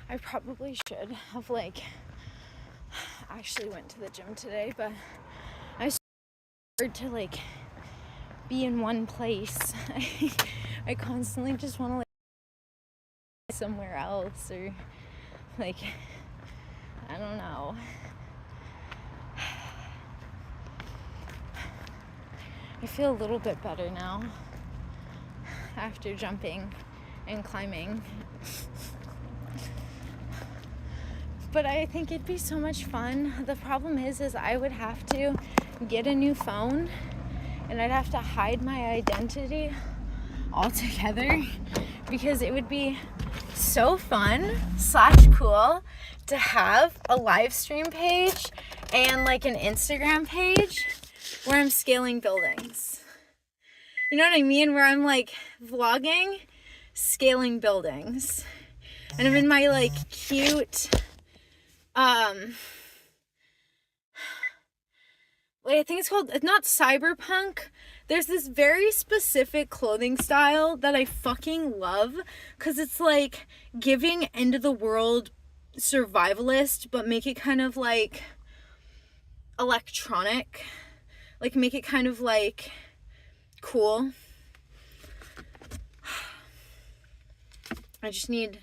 A: I probably should have like actually went to the gym today, but I started to like be in one place. I constantly just want to like somewhere else, or like I don't know. I feel a little bit better now after jumping and climbing. But I think it'd be so much fun. The problem is I would have to get a new phone, and I'd have to hide my identity altogether, because it would be so fun / cool to have a live stream page and like an Instagram page where I'm scaling buildings. You know what I mean? Where I'm like vlogging, scaling buildings. And I'm in my like cute, I think it's called, it's not cyberpunk. There's this very specific clothing style that I fucking love, because it's like giving end of the world survivalist, but make it kind of like electronic. Like make it kind of like cool. I just need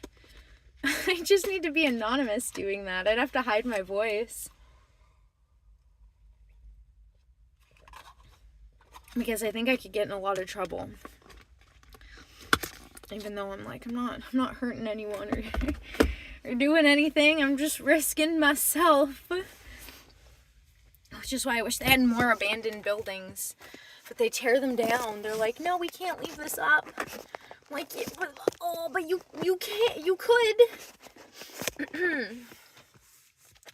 A: to be anonymous doing that. I'd have to hide my voice, because I think I could get in a lot of trouble. Even though I'm like, I'm not hurting anyone or doing anything. I'm just risking myself. Which is why I wish they had more abandoned buildings. But they tear them down. They're like, no, we can't leave this up. I'm like, but you can't, you could.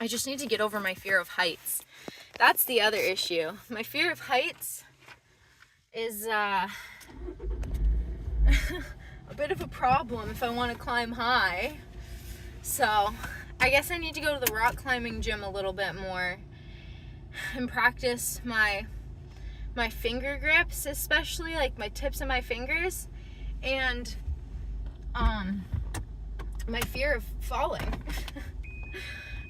A: I just need to get over my fear of heights. That's the other issue. My fear of heights is a bit of a problem if I want to climb high. So I guess I need to go to the rock climbing gym a little bit more and practice my finger grips, especially like my tips of my fingers, and my fear of falling.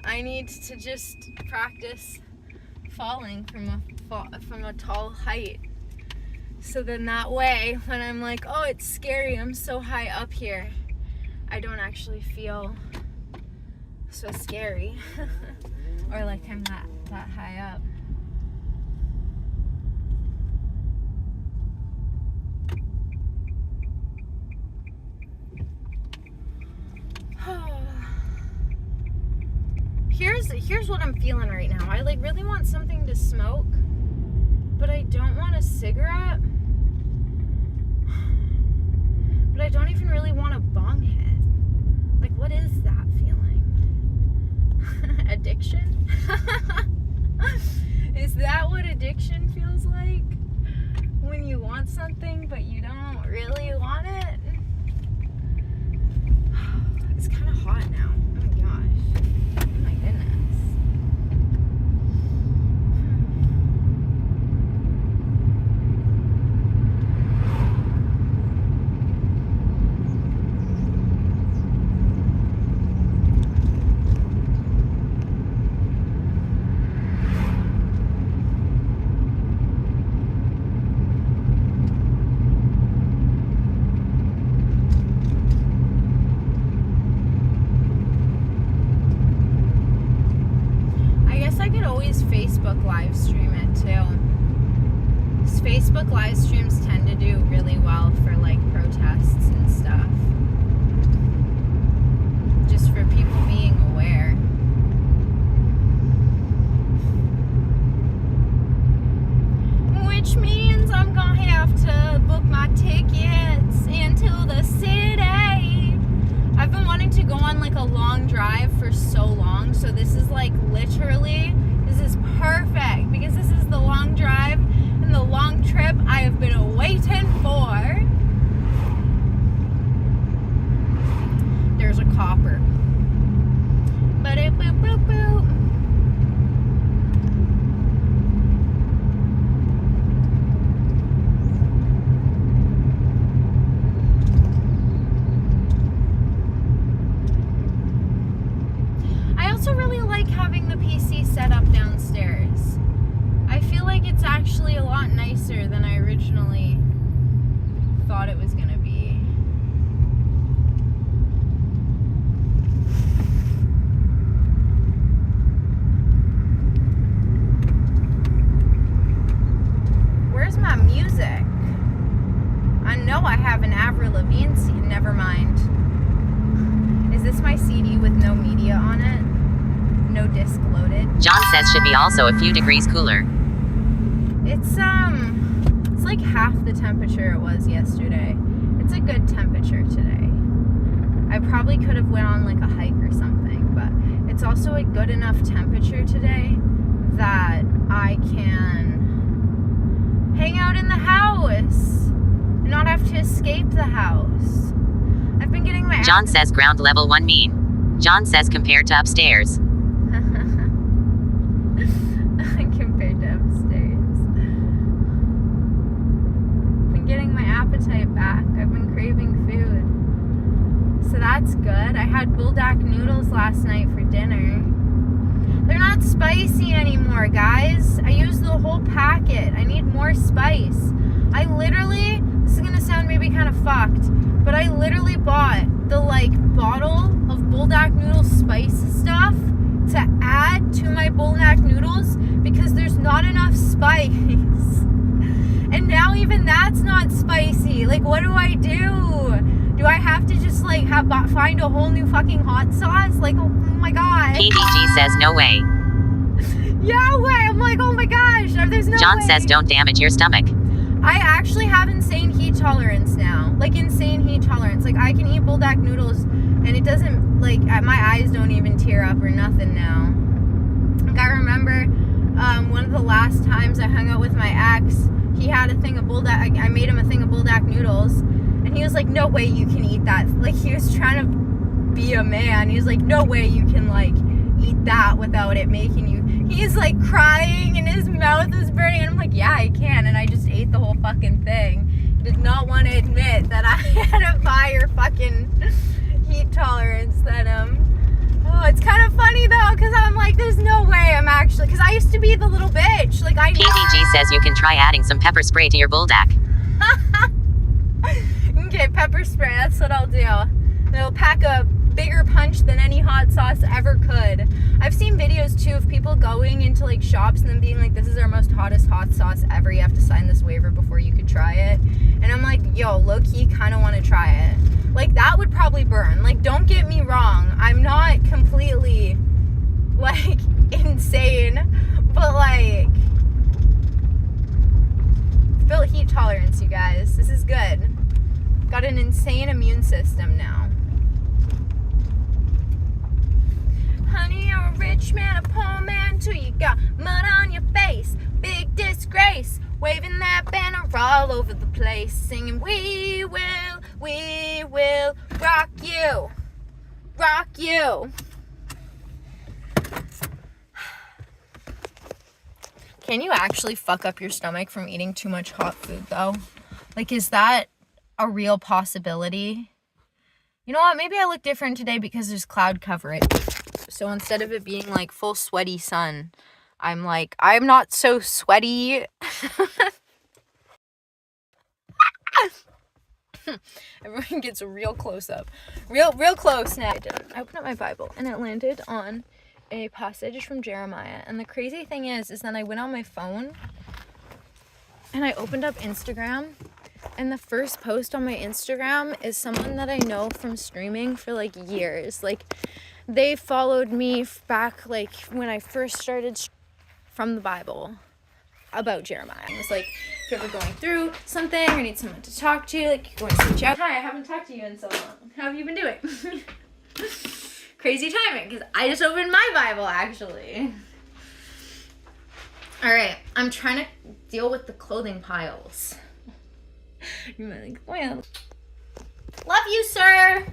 A: I need to just practice falling from a tall height, so then that way when I'm like, oh, it's scary, I'm so high up here, I don't actually feel so scary or like I'm that high up. Here's what I'm feeling right now. I like really want something to smoke, but I don't want a cigarette. But I don't even really want a bong hit. Like, what is that feeling? Addiction? Is that what addiction feels like? When you want something, but you don't really want it? It's kind of hot now. Oh my gosh. Oh my goodness. Facebook live streams tend to do really well for like protests and stuff. Just for people being aware. Which means I'm gonna have to book my tickets into the city. I've been wanting to go on like a long drive for so long, so this is like literally, this is perfect because this is the long drive and the long trip I have been waiting for. There's a copper. But it boop boop boop. I also really like having the PC set up downstairs. I feel like it's actually a lot nicer than I originally thought it was gonna be. Where's my music? I know I have an Avril Lavigne CD. Never mind. Is this my CD with no media on it? No disc loaded?
B: John says should be also a few degrees cooler.
A: It's like half the temperature it was yesterday. It's a good temperature today. I probably could have went on like a hike or something, but it's also a good enough temperature today that I can hang out in the house and not have to escape the house. I've been getting my
B: John says ground level 1 mean. John says compared to upstairs.
A: compared to upstairs. Been getting my appetite back. I've been craving food. So that's good. I had buldak noodles last night for dinner. They're not spicy anymore, guys. I used the whole packet. I need more spice. I literally, this is gonna sound maybe kind of fucked, but I literally bought the like bottle of buldak noodle spice stuff to add to my buldak noodles because there's not enough spice. And now even that's not spicy. Like, what do I do? Do I have to just like find a whole new fucking hot sauce? Like, oh my god.
B: PDG says no way.
A: Yeah, way. I'm like, oh my gosh. There's no
B: John
A: way.
B: says don't damage your stomach.
A: I actually have insane heat tolerance now. Like, insane heat tolerance. Like, I can eat buldak noodles and it doesn't, like, my eyes don't even tear up or nothing now. Like, I remember one of the last times I hung out with my ex, he had a thing of buldak, I made him a thing of buldak noodles, and he was like, no way you can eat that. Like, he was trying to be a man. He was like, no way you can, like, eat that without it making you. He's like crying and his mouth is burning, and I'm like, yeah, I can, and I just ate the whole fucking thing. Did not want to admit that I had a higher fucking heat tolerance than him. Oh, it's kind of funny though, because I'm like, there's no way I'm actually, because I used to be the little bitch. Like, I
B: PDG says you can try adding some pepper spray to your buldak.
A: Okay, pepper spray, that's what I'll do. It'll pack a bigger punch than any hot sauce ever could. I've seen videos too of people going into like shops and then being like, this is our most hottest hot sauce ever, you have to sign this waiver before you could try it. And I'm like, yo, low-key kind of want to try it. Like, that would probably burn. Like, don't get me wrong, I'm not completely like insane, but like, built heat tolerance, you guys. This is good. Got an insane immune system now. Honey, you're a rich man, a poor man too. You got mud on your face, big disgrace. Waving that banner all over the place, singing, we will rock you, rock you. Can you actually fuck up your stomach from eating too much hot food though? Like, is that a real possibility? You know what, maybe I look different today because there's cloud coverage. So instead of it being like full sweaty sun, I'm like, I'm not so sweaty. Everyone gets a real close up. Real close now. I opened up my Bible and it landed on a passage from Jeremiah. And the crazy thing is then I went on my phone and I opened up Instagram, and the first post on my Instagram is someone that I know from streaming for like years. Like, they followed me back like when I first started from the Bible about Jeremiah. It was like, if you're ever going through something or need someone to talk to, like, you want to reach out. Hi, I haven't talked to you in so long. How have you been doing? Crazy timing, because I just opened my Bible, actually. All right, I'm trying to deal with the clothing piles. You're like, well, love you, sir.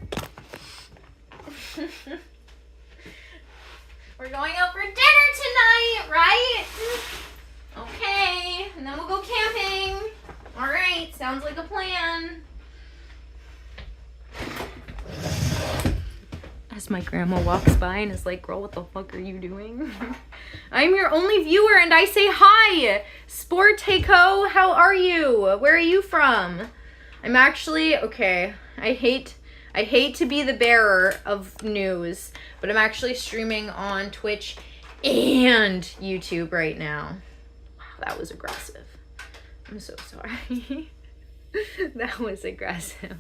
A: We're going out for dinner tonight, right? Okay, and then we'll go camping. All right, sounds like a plan. As my grandma walks by and is like, girl, what the fuck are you doing? I'm your only viewer and I say hi. Sporteco, how are you? Where are you from? I'm actually, okay, I hate to be the bearer of news, but I'm actually streaming on Twitch and YouTube right now. Wow, that was aggressive. I'm so sorry. That was aggressive.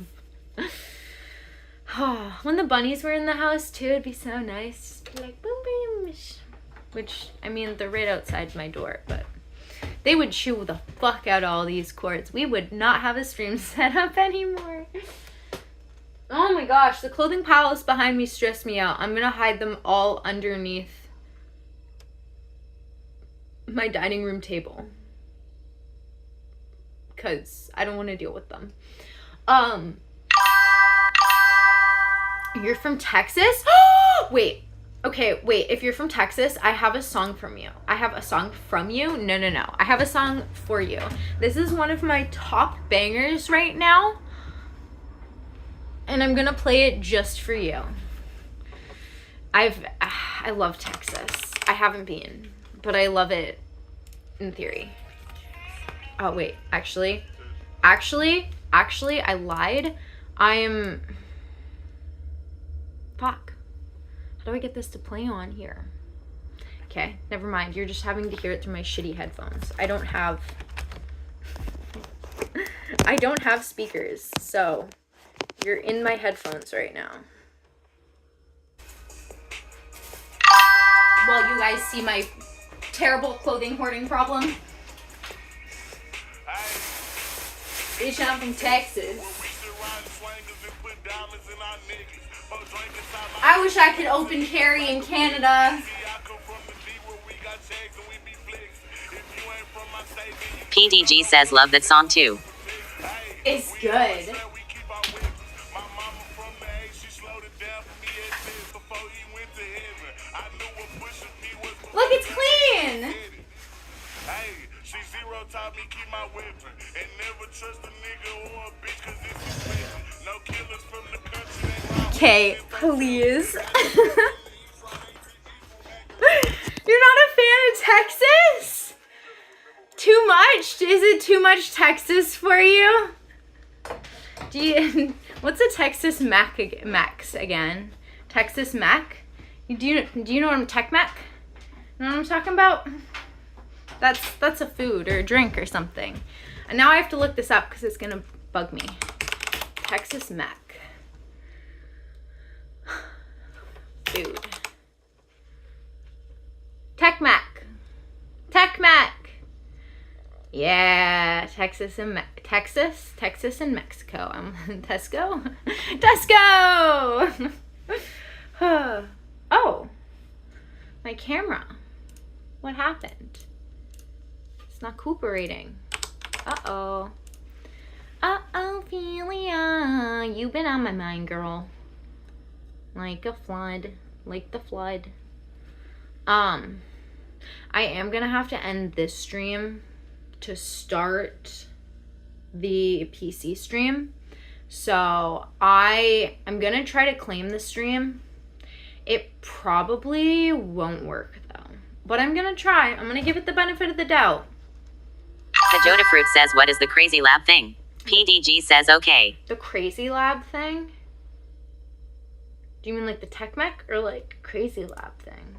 A: When the bunnies were in the house too, it'd be so nice. Just be like, boom, boom. Which, I mean, they're right outside my door, but they would chew the fuck out all these cords. We would not have a stream set up anymore. Oh my gosh, the clothing piles behind me stress me out. I'm gonna hide them all underneath my dining room table, because I don't want to deal with them. You're from Texas? Wait. Okay, wait. If you're from Texas, I have a song from you. I have a song from you? No. I have a song for you. This is one of my top bangers right now. And I'm gonna play it just for you. I love Texas. I haven't been, but I love it in theory. Oh, wait. Actually, I lied. Fuck. How do I get this to play on here? Okay, never mind. You're just having to hear it through my shitty headphones. I don't have speakers, so you're in my headphones right now. Well, you guys see my terrible clothing hoarding problem. Bitch, I'm from Texas. I wish I could open carry in Canada.
B: PDG says love that song too.
A: It's good. Look, it's clean. Okay, please. You're not a fan of Texas? Too much? Is it too much Texas for you? What's a Texas Max again? Texas Mac? Do you know what I'm Tech Mac? You know what I'm talking about? That's a food or a drink or something. And now I have to look this up because it's gonna bug me. Texas Mac. Food. Tech Mac. Yeah, Texas and Mexico. Tesco. Oh, my camera. What happened? It's not cooperating. Uh-oh, Ophelia. You've been on my mind, girl. Like the flood. I am gonna have to end this stream to start the PC stream. So I'm gonna try to claim the stream. It probably won't work though, but I'm gonna try. I'm gonna give it the benefit of the doubt.
B: The Joda Fruit says, what is the crazy lab thing? PDG says, okay.
A: The crazy lab thing? Do you mean like the Tech Mech or like crazy lab thing?